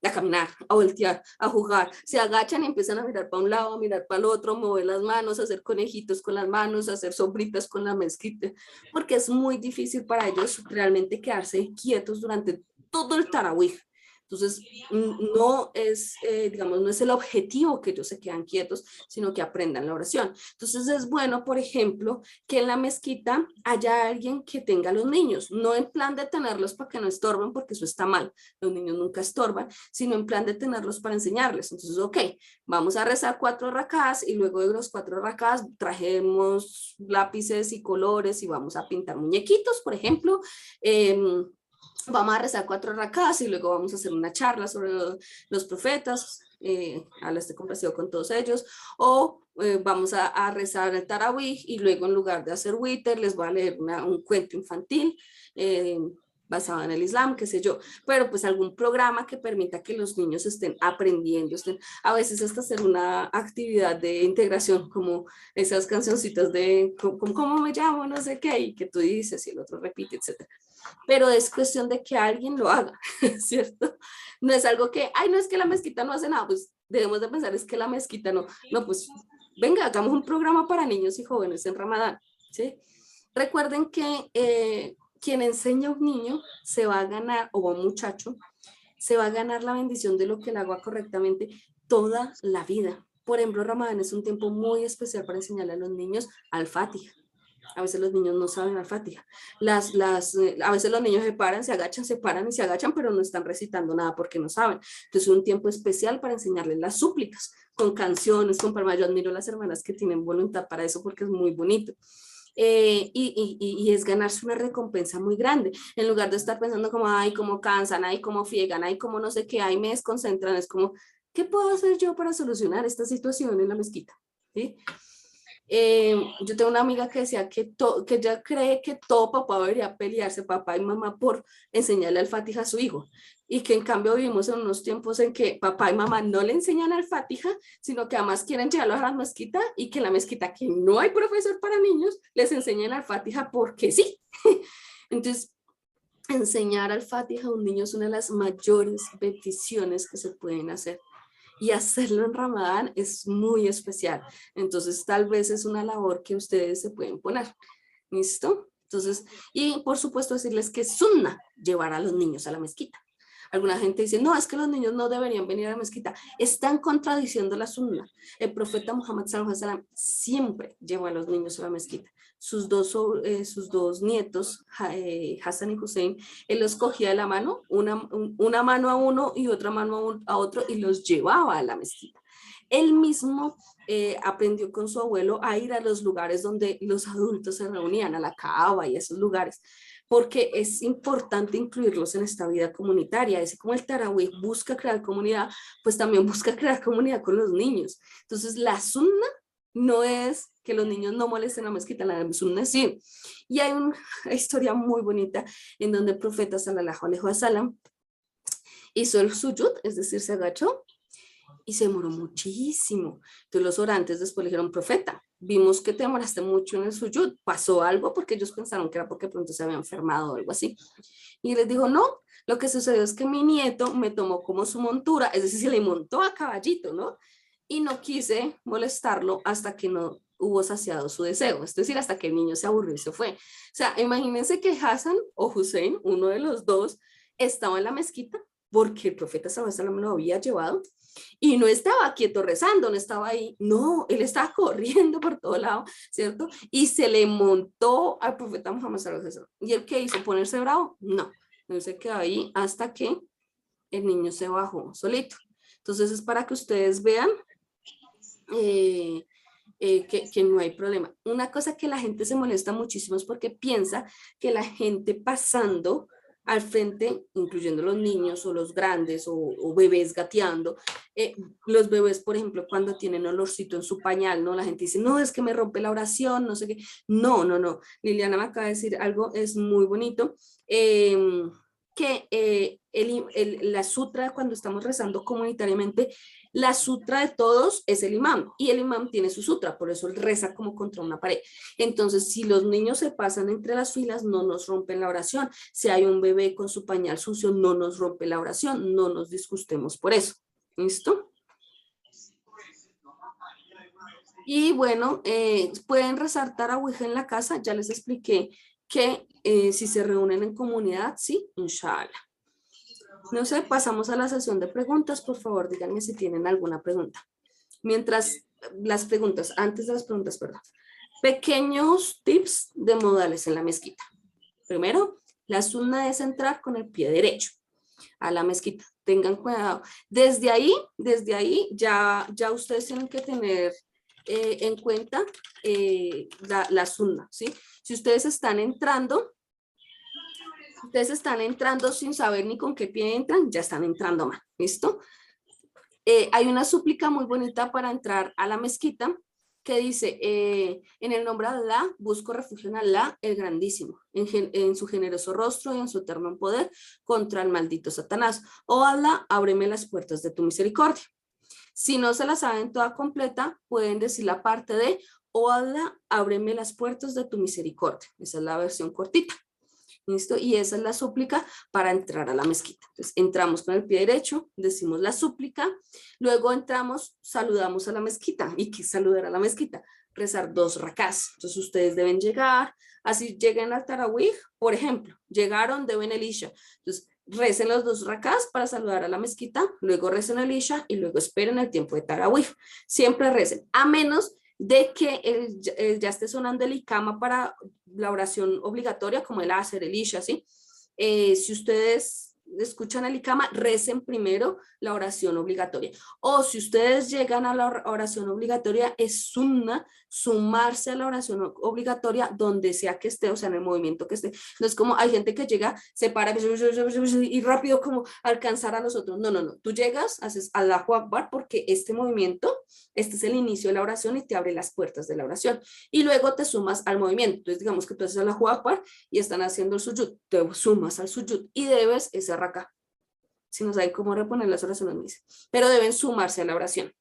a caminar, a voltear, a jugar, se agachan y empiezan a mirar para un lado, a mirar para el otro, mover las manos, a hacer conejitos con las manos, a hacer sombritas con la mezquita, porque es muy difícil para ellos realmente quedarse quietos durante todo el tarawih. Entonces, no es, digamos, no es el objetivo que ellos se quedan quietos, sino que aprendan la oración. Entonces, es bueno, por ejemplo, que en la mezquita haya alguien que tenga a los niños, no en plan de tenerlos para que no estorben, porque eso está mal, los niños nunca estorban, sino en plan de tenerlos para enseñarles. Entonces, ok, vamos a rezar 4 rakás y luego de los 4 rakás trajemos lápices y colores y vamos a pintar muñequitos, por ejemplo. Vamos a rezar 4 rakás y luego vamos a hacer una charla sobre los profetas, Allah esté complacido con todos ellos, o vamos a rezar el tarawih y luego en lugar de hacer witr les voy a leer un cuento infantil basado en el Islam, qué sé yo, pero pues algún programa que permita que los niños estén aprendiendo, a veces hasta hacer una actividad de integración como esas cancioncitas de ¿cómo me llamo? No sé qué, y que tú dices y el otro repite, etcétera. Pero es cuestión de que alguien lo haga, ¿cierto? No es algo que, ay, no es que la mezquita no hace nada, pues debemos de pensar es que la mezquita no, pues venga, hagamos un programa para niños y jóvenes en Ramadán, ¿sí? Recuerden que quien enseña a un niño se va a ganar, o a un muchacho, se va a ganar la bendición de lo que él haga correctamente toda la vida. Por ejemplo, Ramadán es un tiempo muy especial para enseñarle a los niños al-Fatiha. A veces los niños no saben al-Fatiha. A veces los niños se paran y se agachan, pero no están recitando nada porque no saben. Entonces es un tiempo especial para enseñarles las súplicas, con canciones, con palmas. Yo admiro a las hermanas que tienen voluntad para eso porque es muy bonito. Y es ganarse una recompensa muy grande, en lugar de estar pensando como, ay, cómo cansan, ay, cómo friegan, ay, cómo no sé qué, ay, me desconcentran, es como, ¿qué puedo hacer yo para solucionar esta situación en la mezquita? ¿Sí? Yo tengo una amiga que decía que ella cree que todo papá debería pelearse, papá y mamá, por enseñarle al Fatiha a su hijo, y que en cambio vivimos en unos tiempos en que papá y mamá no le enseñan al Fatiha, sino que además quieren llevarlo a la mezquita, y que en la mezquita, que no hay profesor para niños, les enseñan al Fatiha porque sí. Entonces, enseñar al Fatiha a un niño es una de las mayores bendiciones que se pueden hacer. Y hacerlo en Ramadán es muy especial. Entonces, tal vez es una labor que ustedes se pueden poner. ¿Listo? Entonces, y por supuesto decirles que es sunna llevar a los niños a la mezquita. Alguna gente dice, no, es que los niños no deberían venir a la mezquita. Están contradiciendo la sunna. El profeta Muhammad sallallahu alaihi wasallam siempre llevó a los niños a la mezquita. Sus dos nietos, Hassan y Hussein, él los cogía de la mano, una mano a uno y otra mano a otro, y los llevaba a la mezquita. Él mismo aprendió con su abuelo a ir a los lugares donde los adultos se reunían, a la Kaaba y esos lugares, porque es importante incluirlos en esta vida comunitaria. Así como el Tarawih busca crear comunidad, pues también busca crear comunidad con los niños. Entonces, la sunna no es que los niños no molesten a la mezquita, la sunna es sí. Y hay una historia muy bonita en donde el profeta sallallahu alaihi wasallam hizo el sujud, es decir, se agachó, y se demoró muchísimo. Entonces los orantes después le dijeron, profeta, vimos que te demoraste mucho en el suyud, ¿pasó algo? Porque ellos pensaron que era porque pronto se había enfermado o algo así. Y les dijo, no, lo que sucedió es que mi nieto me tomó como su montura, es decir, se le montó a caballito, ¿no? Y no quise molestarlo hasta que no hubo saciado su deseo, es decir, hasta que el niño se aburrió y se fue. O sea, imagínense que Hassan o Hussein, uno de los dos, estaba en la mezquita porque el profeta sallallahu alaihi wasallam lo había llevado, y no estaba quieto rezando, no estaba ahí, no, él estaba corriendo por todo lado, ¿cierto? Y se le montó al profeta Muhammad sallallahu alaihi wasallam. ¿Y él qué hizo? ¿Ponerse bravo? No, él se quedó ahí hasta que el niño se bajó solito. Entonces es para que ustedes vean que no hay problema. Una cosa que la gente se molesta muchísimo es porque piensa que la gente pasando al frente, incluyendo los niños o los grandes o bebés gateando, los bebés, por ejemplo, cuando tienen olorcito en su pañal, ¿no? La gente dice, no, es que me rompe la oración, no sé qué. No, no, no. Liliana me acaba de decir algo, es muy bonito. Que la sutra, cuando estamos rezando comunitariamente, la sutra de todos es el imam, y el imam tiene su sutra, por eso él reza como contra una pared. Entonces, si los niños se pasan entre las filas, no nos rompen la oración. Si hay un bebé con su pañal sucio, no nos rompe la oración, no nos disgustemos por eso. ¿Listo? Y bueno, pueden rezar Tarawih en la casa, ya les expliqué que si se reúnen en comunidad, sí, inshallah. No sé, pasamos a la sesión de preguntas. Por favor, díganme si tienen alguna pregunta. Mientras las preguntas, antes de las preguntas, perdón. Pequeños tips de modales en la mezquita. Primero, la sunna es entrar con el pie derecho a la mezquita. Tengan cuidado. Desde ahí ya ustedes tienen que tener en cuenta la sunna, ¿sí? Si ustedes están entrando sin saber ni con qué pie entran, ya están entrando mal, ¿listo? Hay una súplica muy bonita para entrar a la mezquita que dice, en el nombre de Allah, busco refugio en Allah, el grandísimo, en su generoso rostro y en su eterno poder contra el maldito Satanás. Oh Allah, ábreme las puertas de tu misericordia. Si no se la saben toda completa, pueden decir la parte de, oh Allah, ábreme las puertas de tu misericordia. Esa es la versión cortita. ¿Listo? Y esa es la súplica para entrar a la mezquita. Entonces, entramos con el pie derecho, decimos la súplica, luego entramos, saludamos a la mezquita. ¿Y qué saludar a la mezquita? rezar 2 rakás. Entonces ustedes deben llegar, así lleguen al Tarawih, por ejemplo, llegaron, deben el Isha. Entonces recen los 2 rakás para saludar a la mezquita, luego recen el Isha y luego esperen el tiempo de Tarawih. Siempre recen, a menos de que ya esté sonando el Ikama para la oración obligatoria, como el Asr, el Isha, ¿sí? Si ustedes escuchan el Ikama, recen primero la oración obligatoria. O si ustedes llegan a la oración obligatoria, es sunna sumarse a la oración obligatoria donde sea que esté, o sea, en el movimiento que esté. No es como hay gente que llega, se para y rápido como alcanzar a los otros. No, no, no. Tú llegas, haces Allahu Akbar porque este movimiento, este es el inicio de la oración y te abre las puertas de la oración. Y luego te sumas al movimiento. Entonces, digamos que tú haces Allahu Akbar y están haciendo el sujud, te sumas al sujud y debes ese raká. Si no saben cómo reponer las oraciones, me dice. Pero deben sumarse a la oración.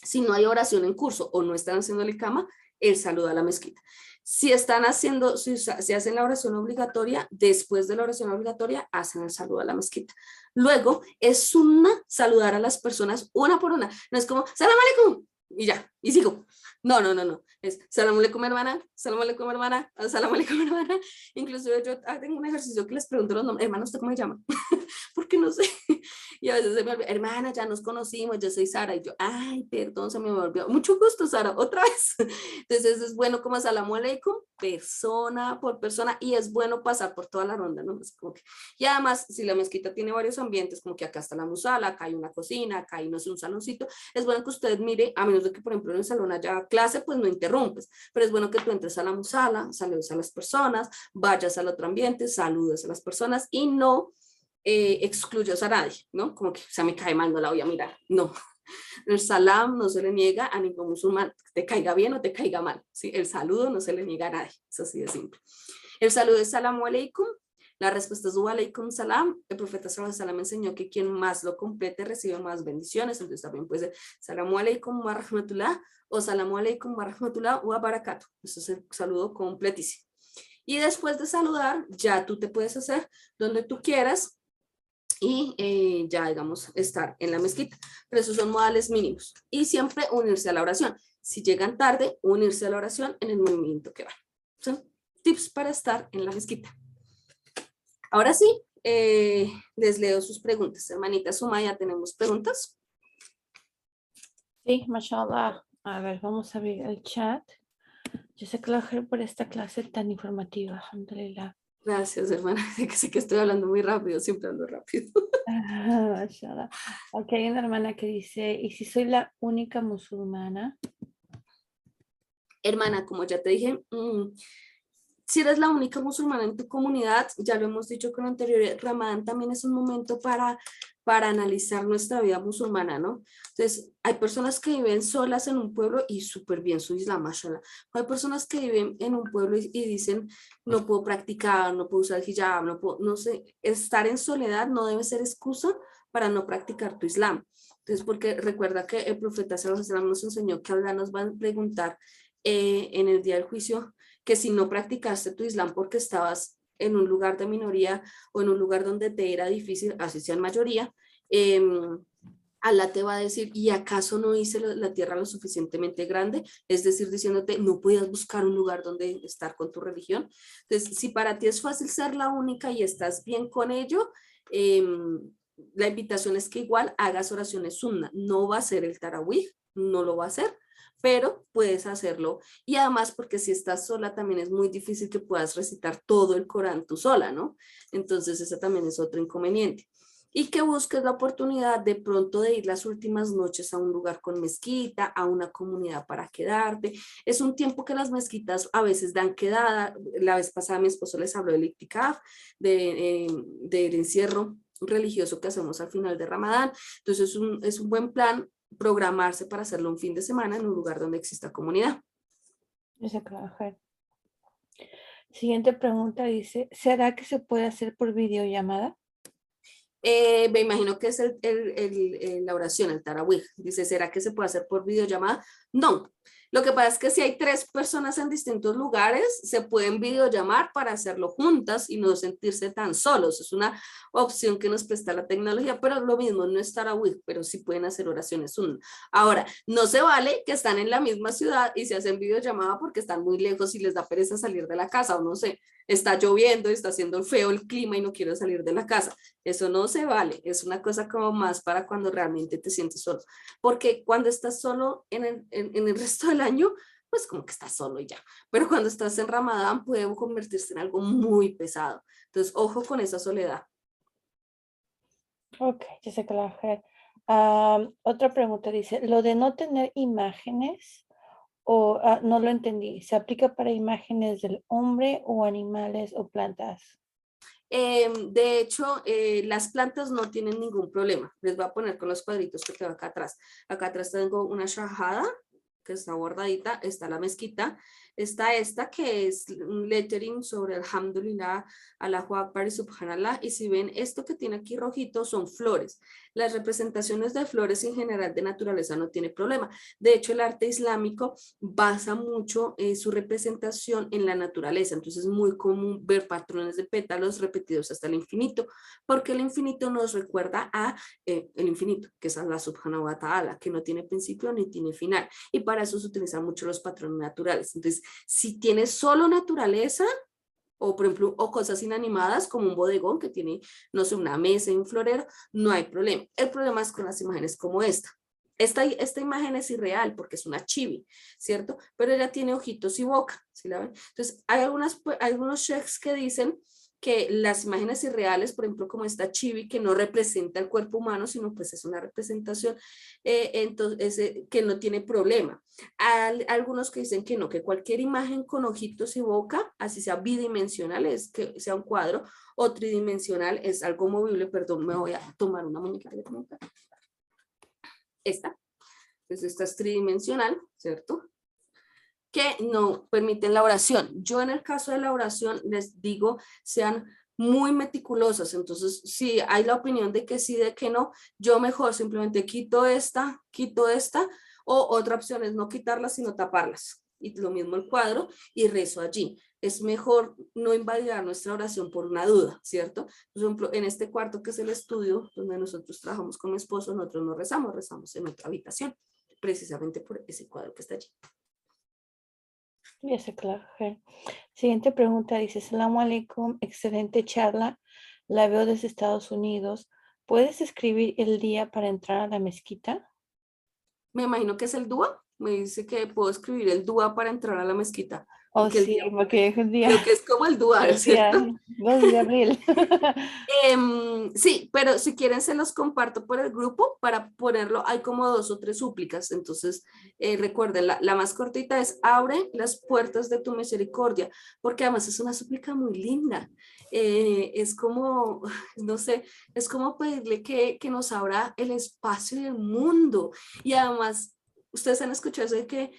Si no hay oración en curso o no están haciendo el ikama, el saludo a la mezquita. Si están haciendo, si hacen la oración obligatoria, después de la oración obligatoria, hacen el saludo a la mezquita. Luego, es sunna saludar a las personas una por una. No es como, salam aleikum, y ya, y sigo. No, no, no, no. Es salam aleikum hermana, salam aleikum hermana, salam aleikum hermana. Inclusive yo tengo un ejercicio que les pregunto los nombres, hermano, ¿usted cómo se llama? Porque no sé. Y a veces se me olvida, hermana, ya nos conocimos, yo soy Sara. Y yo, ay, perdón, se me olvidó. Mucho gusto, Sara, otra vez. Entonces es bueno como salamu aleikum, persona por persona, y es bueno pasar por toda la ronda, ¿no? Es como que, y además, si la mezquita tiene varios ambientes, como que acá está la musala, acá hay una cocina, acá hay, no sé, un saloncito, es bueno que usted mire, a menos de que, por ejemplo, en el salón haya clase, pues no interrumpes, pero es bueno que tú entres a la musala, saludes a las personas, vayas al otro ambiente, saludes a las personas y no excluyas a nadie, ¿no? Como que, o sea, me cae mal, no la voy a mirar. No, el salam no se le niega a ningún musulmán, te caiga bien o te caiga mal, ¿sí? El saludo no se le niega a nadie, es así de simple. El saludo es salamu alaikum, la respuesta es wa alaikum salam. El profeta sallallahu alaihi wasallam enseñó que quien más lo complete recibe más bendiciones, entonces también puede ser salamu alaikum wa rahmatullah o salamu alaikum wa rahmatullah wa barakatuh. Eso es el saludo completísimo. Y después de saludar, ya tú te puedes hacer donde tú quieras y ya, digamos, estar en la mezquita. Pero esos son modales mínimos. Y siempre unirse a la oración. Si llegan tarde, unirse a la oración en el movimiento que van. Son tips para estar en la mezquita. Ahora sí, les leo sus preguntas. Hermanita Sumaya, ¿tenemos preguntas? Sí, mashallah. A ver, vamos a abrir el chat. Yo sé que la por esta clase tan informativa, alhamdulillah. Gracias, hermana. Sé que estoy hablando muy rápido, siempre ando rápido. Mashallah. Ok, hay una hermana que dice, ¿y si soy la única musulmana? Hermana, como ya te dije, si eres la única musulmana en tu comunidad, ya lo hemos dicho con anterioridad, Ramadán también es un momento para analizar nuestra vida musulmana, ¿no? Entonces, hay personas que viven solas en un pueblo y súper bien su Islam, mashallah. Hay personas que viven en un pueblo y dicen, no puedo practicar, no puedo usar hijab, no puedo, no sé, estar en soledad no debe ser excusa para no practicar tu Islam. Entonces, porque recuerda que el profeta sallallahu alaihi wasallam nos enseñó que Allah nos va a preguntar en el día del juicio que si no practicaste tu Islam porque estabas en un lugar de minoría o en un lugar donde te era difícil, así sea en mayoría, Allah te va a decir, ¿y acaso no hice la tierra lo suficientemente grande? Es decir, diciéndote, no puedes buscar un lugar donde estar con tu religión. Entonces, si para ti es fácil ser la única y estás bien con ello, la invitación es que igual hagas oraciones sunna. No va a ser el tarawih, no lo va a hacer, pero puedes hacerlo. Y además, porque si estás sola, también es muy difícil que puedas recitar todo el Corán tú sola, ¿no? Entonces, ese también es otro inconveniente. Y que busques la oportunidad de pronto de ir las últimas noches a un lugar con mezquita, a una comunidad para quedarte. Es un tiempo que las mezquitas a veces dan quedada. La vez pasada mi esposo les habló del itikaf, del encierro religioso que hacemos al final de Ramadán. Entonces es un buen plan programarse para hacerlo un fin de semana en un lugar donde exista comunidad. Siguiente pregunta dice, ¿será que se puede hacer por videollamada? Me imagino que es la oración, el tarawih. Dice, ¿será que se puede hacer por videollamada? No, Lo que pasa es que si hay 3 personas en distintos lugares, se pueden videollamar para hacerlo juntas y no sentirse tan solos. Es una opción que nos presta la tecnología, pero lo mismo, no es Tarawih, pero sí pueden hacer oraciones uno. Ahora, no se vale que están en la misma ciudad y se hacen videollamada porque están muy lejos y les da pereza salir de la casa, o no sé, está lloviendo, está haciendo feo el clima y no quiero salir de la casa. Eso no se vale, es una cosa como más para cuando realmente te sientes solo. Porque cuando estás solo en el resto del año, pues como que estás solo y ya. Pero cuando estás en Ramadán puede convertirse en algo muy pesado. Entonces, ojo con esa soledad. Ok, ya sé que la mujer. Otra pregunta dice, lo de no tener imágenes, o no lo entendí, ¿se aplica para imágenes del hombre o animales o plantas? De hecho, las plantas no tienen ningún problema. Les voy a poner con los cuadritos que tengo acá atrás. Acá atrás tengo una shahada que está bordadita, está la mezquita, está esta que es un lettering sobre Alhamdulillah, Allahu Akbar y Subhanallah, y si ven esto que tiene aquí rojito son flores. Las representaciones de flores en general de naturaleza no tiene problema. De hecho, el arte islámico basa mucho su representación en la naturaleza, entonces es muy común ver patrones de pétalos repetidos hasta el infinito, porque el infinito nos recuerda a el infinito, que es Allah Subhanahu wa Ta'ala, que no tiene principio ni tiene final, y para eso se utilizan mucho los patrones naturales. Entonces, si tienes solo naturaleza, o por ejemplo, o cosas inanimadas como un bodegón que tiene, no sé, una mesa y un florero, no hay problema. El problema es con las imágenes como esta. Esta imagen es irreal porque es una chibi, ¿cierto? Pero ella tiene ojitos y boca, ¿sí la ven? Entonces, hay algunos chefs que dicen que las imágenes irreales, por ejemplo, como esta chibi, que no representa el cuerpo humano, sino pues es una representación, entonces, que no tiene problema. Algunos que dicen que no, que cualquier imagen con ojitos y boca, así sea bidimensional, es que sea un cuadro, o tridimensional, es algo movible. Perdón, me voy a tomar una muñeca. Esta, pues esta es tridimensional, ¿cierto? Que no permiten la oración. Yo en el caso de la oración les digo, sean muy meticulosas. Entonces, si hay la opinión de que sí, de que no, yo mejor simplemente quito esta, o otra opción es no quitarlas, sino taparlas. Y lo mismo el cuadro y rezo allí. Es mejor no invalidar nuestra oración por una duda, ¿cierto? Por ejemplo, en este cuarto que es el estudio, donde nosotros trabajamos con mi esposo, nosotros no rezamos en otra habitación, precisamente por ese cuadro que está allí. Ya sé, claro. Siguiente pregunta dice, Salamu alaikum, excelente charla, la veo desde Estados Unidos. ¿Puedes escribir el día para entrar a la mezquita? Me imagino que es el DUA. Me dice que puedo escribir el DUA para entrar a la mezquita, Oh, porque el sí, día, porque es el día, creo que es como el DUA, el día ¿cierto? 2 de abril. Sí, pero si quieren se los comparto por el grupo para ponerlo, hay como 2 o 3 súplicas, entonces recuerden, la más cortita es abre las puertas de tu misericordia, porque además es una súplica muy linda, es como, no sé, es como pedirle que nos abra el espacio y el mundo, y además, ustedes han escuchado eso de que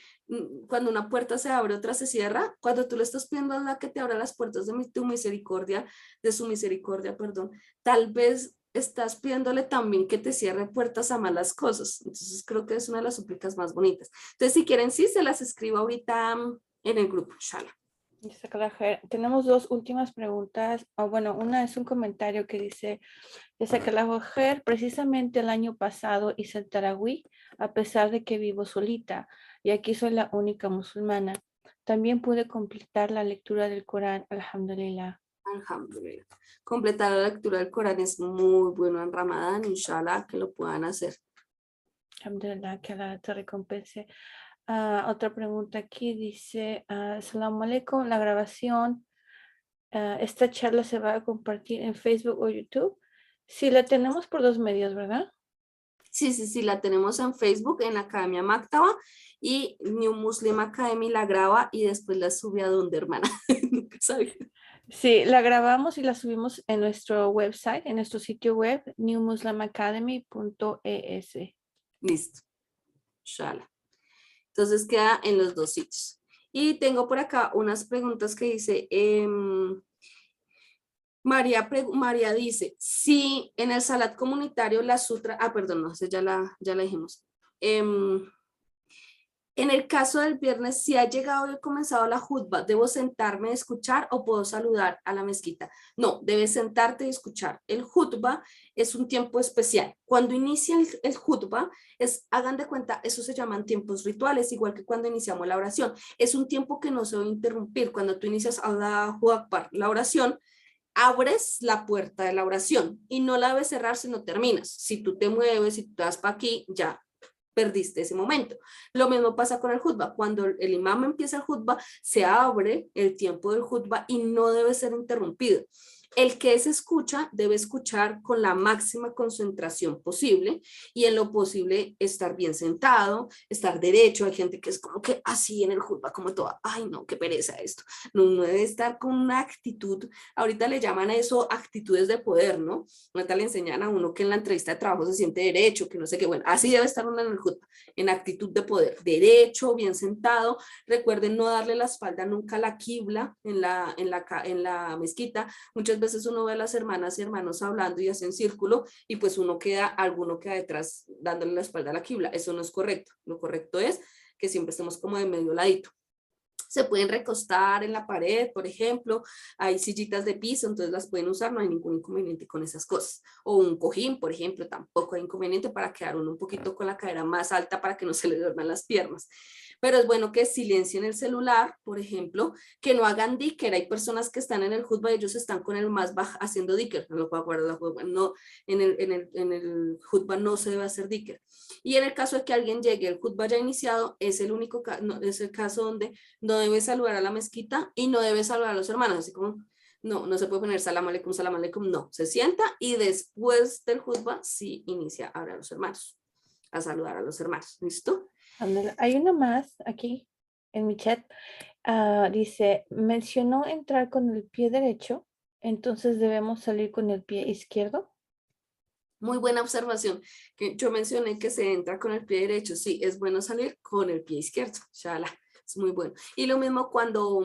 cuando una puerta se abre, otra se cierra, cuando tú le estás pidiendo a la que te abra las puertas de tu misericordia, de su misericordia, perdón, tal vez estás pidiéndole también que te cierre puertas a malas cosas. Entonces creo que es una de las súplicas más bonitas. Entonces, si quieren, sí, se las escribo ahorita en el grupo, inshallah. Dice Kalaher, tenemos 2 últimas preguntas. Bueno, una es un comentario que dice que la mujer precisamente el año pasado hice el Tarawih a pesar de que vivo solita y aquí soy la única musulmana. También pude completar la lectura del Corán, alhamdulillah. Alhamdulillah. Completar la lectura del Corán es muy bueno en Ramadán, inshallah, que lo puedan hacer. Alhamdulillah, que Allah te recompense. Otra pregunta aquí dice, Assalamu alaikum, la grabación, esta charla se va a compartir en Facebook o YouTube. Sí, la tenemos por 2 medios, ¿verdad? Sí, la tenemos en Facebook, en la Academia Maktaba, y New Muslim Academy la graba y después la sube a donde, hermana. Nunca sabía. Sí, la grabamos y la subimos en nuestro website, en nuestro sitio web, newmuslimacademy.es. Listo. Inshallah. Entonces queda en los 2 sitios. Y tengo por acá unas preguntas que dice, María dice, si en el salat comunitario la sutra, perdón, no sé, ya la dijimos. En el caso del viernes, si ha llegado y he comenzado la jutba, ¿debo sentarme a escuchar o puedo saludar a la mezquita? No, debes sentarte y escuchar. El jutba es un tiempo especial. Cuando inicia el jutba, hagan de cuenta, eso se llaman tiempos rituales, igual que cuando iniciamos la oración. Es un tiempo que no se debe interrumpir. Cuando tú inicias Allahu Akbar, la oración, abres la puerta de la oración y no la debes cerrar si no terminas. Si tú te mueves, si tú te vas para aquí, ya perdiste ese momento. Lo mismo pasa con el jutba. Cuando el imam empieza el jutba, se abre el tiempo del jutba y no debe ser interrumpido. El que se escucha debe escuchar con la máxima concentración posible y en lo posible estar bien sentado, estar derecho. Hay gente que es como que así en el jutba, como toda, ay no, qué pereza esto. No, uno debe estar con una actitud, ahorita le llaman a eso actitudes de poder, ¿no? Ahorita le enseñan a uno que en la entrevista de trabajo se siente derecho, que no sé qué, bueno, así debe estar uno en el jutba, en actitud de poder, derecho, bien sentado. Recuerden no darle la espalda nunca a la quibla en la mezquita. Muchas veces uno ve a las hermanas y hermanos hablando y hacen círculo y pues alguno queda detrás dándole la espalda a la quibla. Eso no es correcto. Lo correcto es que siempre estemos como de medio ladito. Se pueden recostar en la pared, por ejemplo, hay sillitas de piso, entonces las pueden usar, no hay ningún inconveniente con esas cosas. O un cojín, por ejemplo, tampoco hay inconveniente para quedar uno un poquito con la cadera más alta para que no se le duerman las piernas. Pero es bueno que silencien el celular, por ejemplo, que no hagan dicker. Hay personas que están en el jutba y ellos están con el más bajo haciendo dicker. No lo puedo guardar, no, en el jutba no se debe hacer dicker. Y en el caso de que alguien llegue, el jutba ya iniciado, es el único no, es el caso donde no debe saludar a la mezquita y no debe saludar a los hermanos, así como no se puede poner salam aleikum, no, se sienta y después del jutba sí inicia a hablar a los hermanos, a saludar a los hermanos, ¿listo? Hay uno más aquí en mi chat. Dice, mencionó entrar con el pie derecho, entonces debemos salir con el pie izquierdo. Muy buena observación, que yo mencioné que se entra con el pie derecho, sí, es bueno salir con el pie izquierdo, shala, es muy bueno. Y lo mismo cuando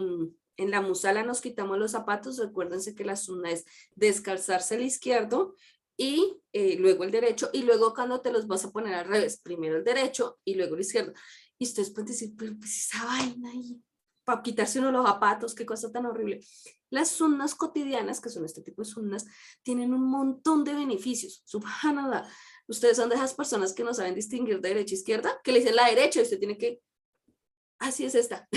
en la musala nos quitamos los zapatos, recuérdense que la sunna es descalzarse el izquierdo y luego el derecho, y luego cuando te los vas a poner al revés, primero el derecho y luego el izquierdo. Y ustedes pueden decir, pero pues esa vaina ahí, para quitarse uno los zapatos, qué cosa tan horrible. Las sunnas cotidianas, que son este tipo de sunnas, tienen un montón de beneficios. Subhanallah. Ustedes son de esas personas que no saben distinguir de derecha e izquierda, que le dicen la derecha y usted tiene que, así es esta.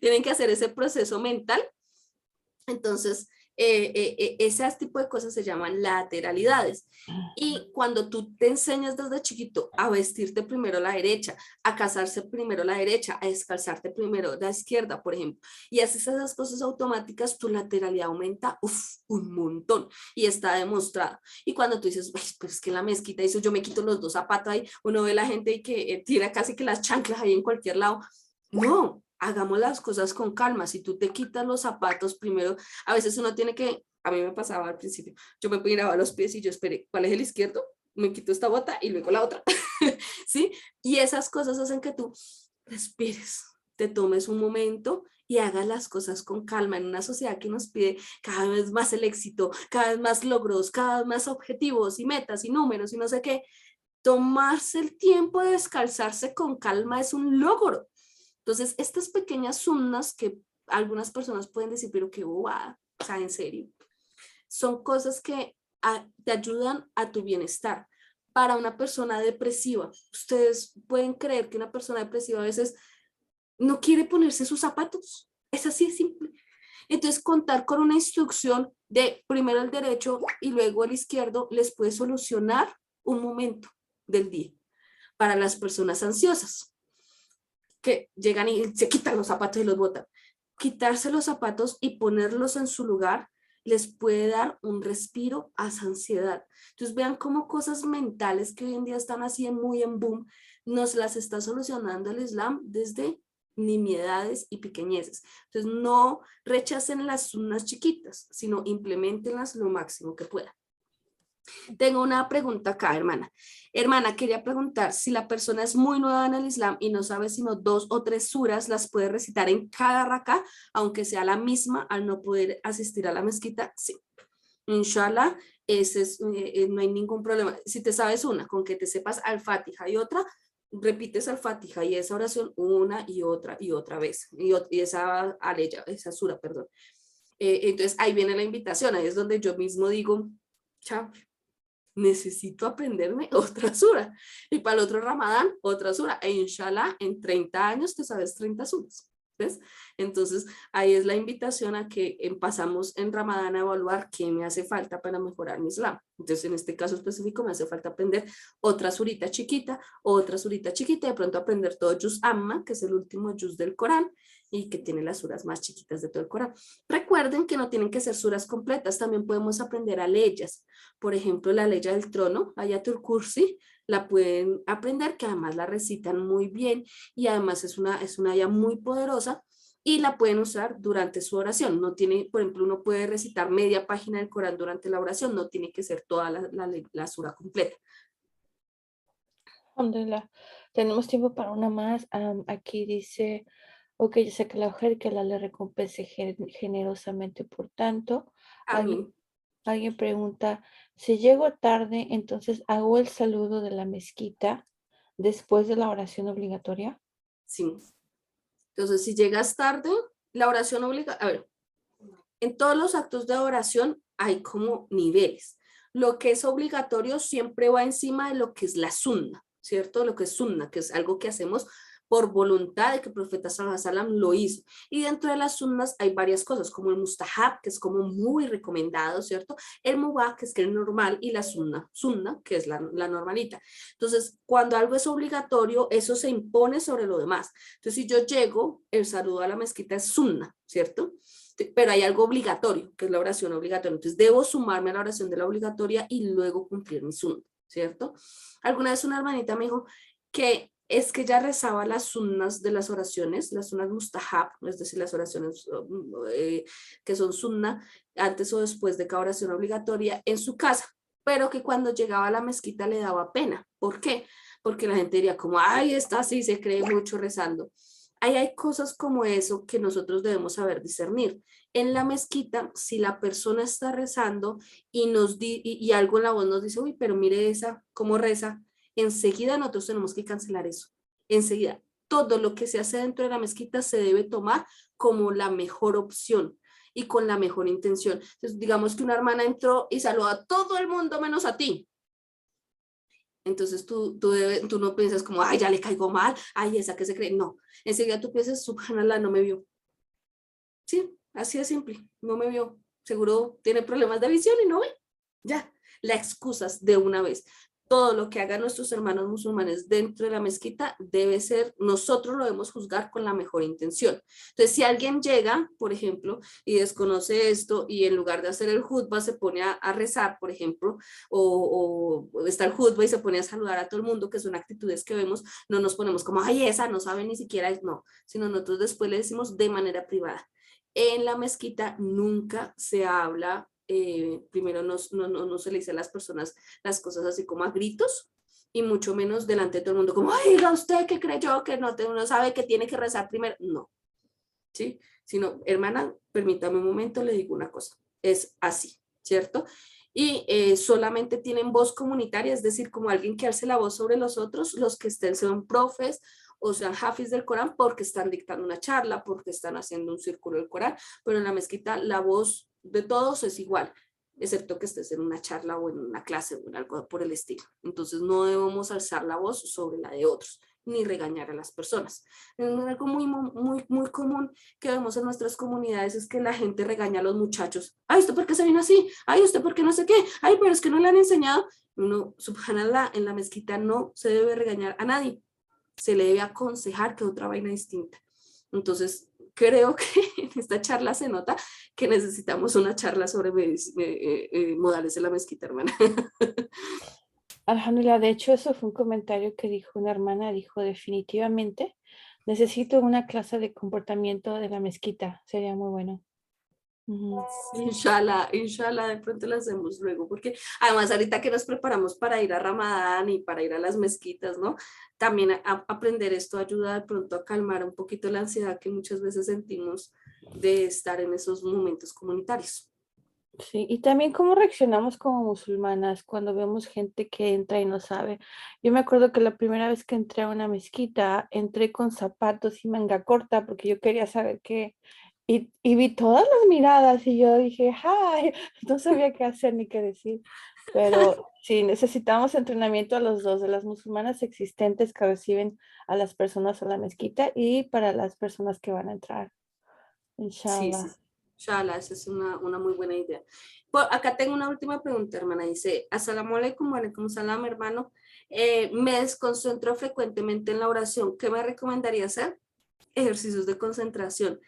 Tienen que hacer ese proceso mental. Entonces, ese tipo de cosas se llaman lateralidades. Y cuando tú te enseñas desde chiquito a vestirte primero la derecha, a casarse primero la derecha, a descalzarte primero la izquierda, por ejemplo, y haces esas cosas automáticas, tu lateralidad aumenta un montón y está demostrado. Y cuando tú dices, pues es que la mezquita hizo, yo me quito los dos zapatos ahí, uno ve la gente que tira casi que las chanclas ahí en cualquier lado. No, hagamos las cosas con calma. Si tú te quitas los zapatos primero, a veces uno tiene que, a mí me pasaba al principio, yo me miraba los pies y yo esperé, ¿cuál es el izquierdo? Me quito esta bota y luego la otra, ¿sí? Y esas cosas hacen que tú respires, te tomes un momento y hagas las cosas con calma en una sociedad que nos pide cada vez más el éxito, cada vez más logros, cada vez más objetivos y metas y números y no sé qué. Tomarse el tiempo de descalzarse con calma es un logro. Entonces, estas pequeñas sunnas que algunas personas pueden decir, pero qué bobada, o sea, en serio, son cosas que te ayudan a tu bienestar. Para una persona depresiva, ustedes pueden creer que una persona depresiva a veces no quiere ponerse sus zapatos. Es así de simple. Entonces, contar con una instrucción de primero el derecho y luego el izquierdo les puede solucionar un momento del día para las personas ansiosas que llegan y se quitan los zapatos y los botan. Quitarse los zapatos y ponerlos en su lugar les puede dar un respiro a esa ansiedad. Entonces vean cómo cosas mentales que hoy en día están así muy en boom, nos las está solucionando el Islam desde nimiedades y pequeñeces. Entonces no rechacen las sunnas chiquitas, sino implementenlas lo máximo que puedan. Tengo una pregunta acá, hermana. Hermana, quería preguntar si la persona es muy nueva en el Islam y no sabe sino 2 o 3 suras, las puede recitar en cada raka, aunque sea la misma, al no poder asistir a la mezquita. Sí, inshallah, no hay ningún problema. Si te sabes una, con que te sepas al-Fatiha y otra, repites al-Fatiha y esa oración una y otra vez, y esa aleya, esa sura, perdón. Entonces ahí viene la invitación, ahí es donde yo mismo digo, chao, necesito aprenderme otra sura. Y para el otro Ramadán, otra sura. E inshallah, en 30 años te sabes 30 suras. ¿Ves? Entonces, ahí es la invitación a que pasamos en Ramadán a evaluar qué me hace falta para mejorar mi Islam. Entonces, en este caso específico, me hace falta aprender otra surita chiquita, de pronto aprender todo Juz Amma, que es el último Juz del Corán, y que tiene las suras más chiquitas de todo el Corán. Recuerden que no tienen que ser suras completas, también podemos aprender a leyes. Por ejemplo, la ley del trono, Ayatul Kursi, la pueden aprender, que además la recitan muy bien y además es una aya muy poderosa y la pueden usar durante su oración. No tiene, por ejemplo, uno puede recitar media página del Corán durante la oración, no tiene que ser toda la sura completa. Alhamdulillah. Tenemos tiempo para una más. Aquí dice, ok, yo sé que la mujer que la le recompense generosamente por tanto. Alguien, Amén. alguien pregunta, si llego tarde, entonces hago el saludo de la mezquita después de la oración obligatoria. Sí. Entonces, si llegas tarde, la oración obliga, a ver, en todos los actos de oración hay como niveles. Lo que es obligatorio siempre va encima de lo que es la sunna, ¿cierto? Lo que es sunna, que es algo que hacemos por voluntad de que el profeta sallallahu alaihi wasallam lo hizo. Y dentro de las sunnas hay varias cosas, como el mustahab, que es como muy recomendado, ¿cierto? El mubah, que es que es normal, y la sunna, que es la normalita. Entonces, cuando algo es obligatorio, eso se impone sobre lo demás. Entonces, si yo llego, el saludo a la mezquita es sunna, ¿cierto? Pero hay algo obligatorio, que es la oración obligatoria. Entonces, debo sumarme a la oración de la obligatoria y luego cumplir mi sunna, ¿cierto? Alguna vez una hermanita me dijo que es que ya rezaba las sunnas de las oraciones, las sunnas mustahab, es decir, las oraciones que son sunna antes o después de cada oración obligatoria en su casa, pero que cuando llegaba a la mezquita le daba pena. ¿Por qué? Porque la gente diría como, ay, está así, se cree mucho rezando. Ahí hay cosas como eso que nosotros debemos saber discernir. En la mezquita, si la persona está rezando y algo en la voz nos dice, uy, pero mire esa, cómo reza, enseguida nosotros tenemos que cancelar eso. Enseguida, todo lo que se hace dentro de la mezquita se debe tomar como la mejor opción y con la mejor intención. Entonces, digamos que una hermana entró y saludó a todo el mundo menos a ti. Entonces tú no piensas como, ay, ya le caigo mal, ay, esa que se cree. No, enseguida tú piensas, subhanallah, no me vio. Sí, así de simple, no me vio. Seguro tiene problemas de visión y no ve. Ya, la excusas de una vez. Todo lo que hagan nuestros hermanos musulmanes dentro de la mezquita debe ser, nosotros lo debemos juzgar con la mejor intención. Entonces, si alguien llega, por ejemplo, y desconoce esto y en lugar de hacer el jutba se pone a rezar, por ejemplo, o está el jutba y se pone a saludar a todo el mundo, que son actitudes que vemos, no nos ponemos como, ay, esa no sabe ni siquiera, no, sino nosotros después le decimos de manera privada. En la mezquita nunca se habla, primero no se le dice a las personas las cosas así como a gritos, y mucho menos delante de todo el mundo, como, ay, usted que creyó que no sabe que tiene que rezar primero. No, ¿sí? Sino, hermana, permítame un momento, le digo una cosa. Es así, ¿cierto? Y solamente tienen voz comunitaria, es decir, como alguien que alce la voz sobre los otros, los que estén sean profes o sean hafiz del Corán porque están dictando una charla, porque están haciendo un círculo del Corán, pero en la mezquita la voz de todos es igual, excepto que estés en una charla o en una clase o en algo por el estilo. Entonces no debemos alzar la voz sobre la de otros ni regañar a las personas. Algo muy común que vemos en nuestras comunidades es que la gente regaña a los muchachos. Ay, ¿usted por qué se vino así? Ay, ¿usted por qué no sé qué? Ay, pero es que no le han enseñado. Uno, subhanallah, en la mezquita no se debe regañar a nadie. Se le debe aconsejar que otra vaina distinta. Entonces, creo que en esta charla se nota que necesitamos una charla sobre modales de la mezquita, hermana. Alhamdulillah, de hecho, eso fue un comentario que dijo una hermana, dijo definitivamente, necesito una clase de comportamiento de la mezquita, sería muy bueno. Inshallah, inshallah, de pronto lo hacemos luego, porque además ahorita que nos preparamos para ir a Ramadán y para ir a las mezquitas, ¿no? También aprender esto ayuda de pronto a calmar un poquito la ansiedad que muchas veces sentimos de estar en esos momentos comunitarios. Sí, y también cómo reaccionamos como musulmanas cuando vemos gente que entra y no sabe. Yo me acuerdo que la primera vez que entré a una mezquita, entré con zapatos y manga corta porque yo quería saber qué. Y vi todas las miradas y yo dije, ¡ay! No sabía qué hacer ni qué decir. Pero sí, necesitamos entrenamiento a los dos, de las musulmanas existentes que reciben a las personas a la mezquita y para las personas que van a entrar, Sí, sí, inshallah. sí. Shala, esa es una muy buena idea. Acá tengo una última pregunta, hermana. Dice, Asalamu alaikum, wa alaikum salam, hermano. Me desconcentro frecuentemente en la oración. ¿Qué me recomendaría hacer? Ejercicios de concentración.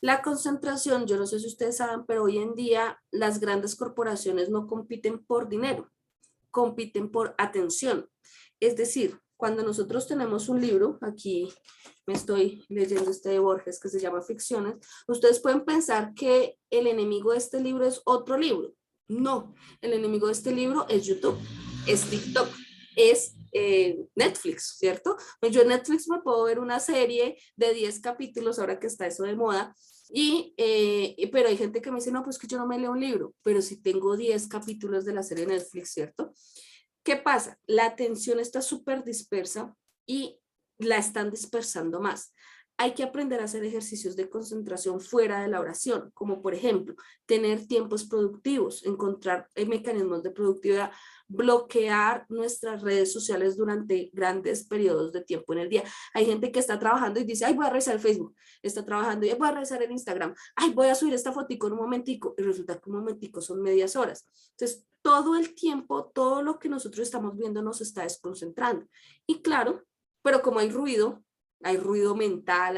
La concentración, yo no sé si ustedes saben, pero hoy en día las grandes corporaciones no compiten por dinero, compiten por atención. Es decir, cuando nosotros tenemos un libro, aquí me estoy leyendo este de Borges que se llama Ficciones, ustedes pueden pensar que el enemigo de este libro es otro libro. No, el enemigo de este libro es YouTube, es TikTok, es Netflix, ¿cierto? Pues yo en Netflix me puedo ver una serie de 10 capítulos, ahora que está eso de moda, pero hay gente que me dice, no, pues que yo no me leo un libro, pero si tengo 10 capítulos de la serie de Netflix, ¿cierto? ¿Qué pasa? La atención está súper dispersa y la están dispersando más. Hay que aprender a hacer ejercicios de concentración fuera de la oración, como por ejemplo, tener tiempos productivos, encontrar mecanismos de productividad, bloquear nuestras redes sociales durante grandes periodos de tiempo en el día. Hay gente que está trabajando y dice, ay, voy a revisar el Facebook, está trabajando y voy a revisar el Instagram, ay, voy a subir esta fotico en un momentico, y resulta que un momentico son medias horas. Entonces, todo el tiempo, todo lo que nosotros estamos viendo nos está desconcentrando. Y claro, pero como hay ruido mental,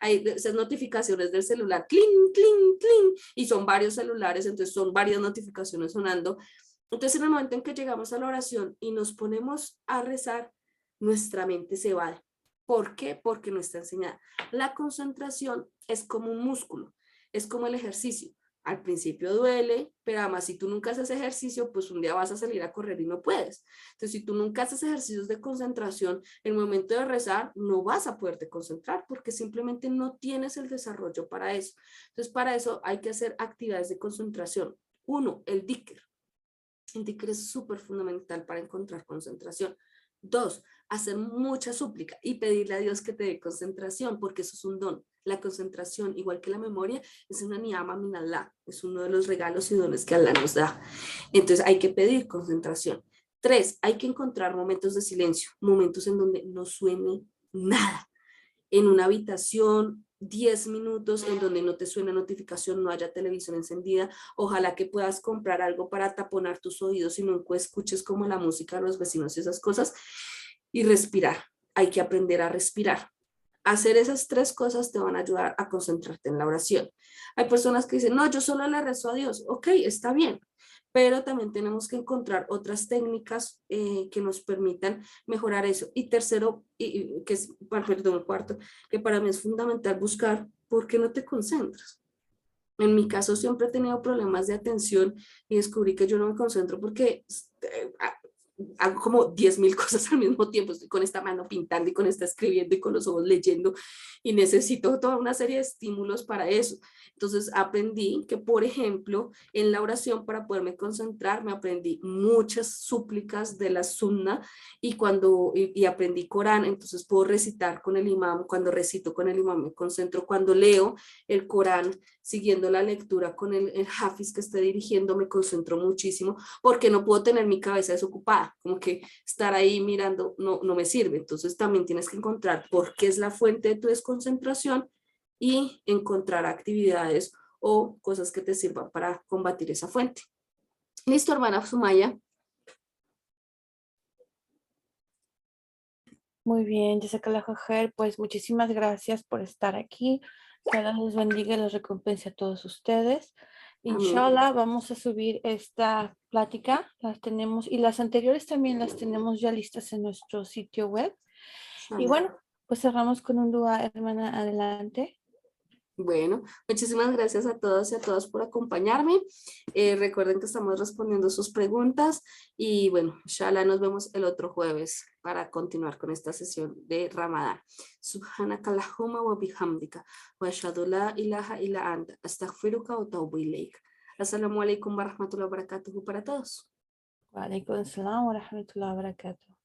hay esas notificaciones del celular, clink, clink, clink, y son varios celulares, entonces son varias notificaciones sonando. Entonces, en el momento en que llegamos a la oración y nos ponemos a rezar, nuestra mente se va. ¿Por qué? Porque no está enseñada. La concentración es como un músculo, es como el ejercicio. Al principio duele, pero además si tú nunca haces ejercicio, pues un día vas a salir a correr y no puedes. Entonces, si tú nunca haces ejercicios de concentración, en el momento de rezar no vas a poderte concentrar porque simplemente no tienes el desarrollo para eso. Entonces, para eso hay que hacer actividades de concentración. Uno, el dhikr. El dhikr es súper fundamental para encontrar concentración. Dos, hacer mucha súplica y pedirle a Dios que te dé concentración, porque eso es un don. La concentración, igual que la memoria, es una niyama min Allah, es uno de los regalos y dones que Allah nos da. Entonces hay que pedir concentración. Tres, hay que encontrar momentos de silencio, momentos en donde no suene nada, en una habitación, 10 minutos en donde no te suena notificación, no haya televisión encendida. Ojalá que puedas comprar algo para taponar tus oídos y no escuches como la música de los vecinos y esas cosas. Y respirar. Hay que aprender a respirar. Hacer esas tres cosas te van a ayudar a concentrarte en la oración. Hay personas que dicen, no, yo solo le rezo a Dios. Ok, está bien, pero también tenemos que encontrar otras técnicas que nos permitan mejorar eso. Y tercero, que es, perdón, cuarto, que para mí es fundamental buscar por qué no te concentras. En mi caso siempre he tenido problemas de atención y descubrí que yo no me concentro porque hago como 10.000 cosas al mismo tiempo. Estoy con esta mano pintando y con esta escribiendo y con los ojos leyendo y necesito toda una serie de estímulos para eso. Entonces aprendí que, por ejemplo, en la oración para poderme concentrar, me aprendí muchas súplicas de la sunna y aprendí Corán, entonces puedo recitar con el imam. Cuando recito con el imam me concentro. Cuando leo el Corán, siguiendo la lectura con el hafiz que esté dirigiendo, me concentro muchísimo porque no puedo tener mi cabeza desocupada, como que estar ahí mirando no me sirve. Entonces también tienes que encontrar por qué es la fuente de tu desconcentración y encontrar actividades o cosas que te sirvan para combatir esa fuente. Listo, hermana Sumaya. Muy bien, Jazakallah Khair, pues muchísimas gracias por estar aquí. Que Allah los bendiga y los recompense a todos ustedes. Amén. Inshallah, vamos a subir esta plática, las tenemos, y las anteriores también las tenemos ya listas en nuestro sitio web. Y Inshallah. bueno, pues cerramos con un dua, hermana, adelante. Bueno, muchísimas gracias a todos y a todas por acompañarme. Recuerden que estamos respondiendo sus preguntas y bueno, inshallah nos vemos el otro jueves para continuar con esta sesión de Ramadán. Subhanakallahumma wa bihamdika wa ashhadu la ilaha illa anta astaghfiruka wa atubu ilayk. Assalamu alaikum wa rahmatullahi wa barakatuhu para todos. Wa alaikum assalam wa rahmatullahi wa barakatuh.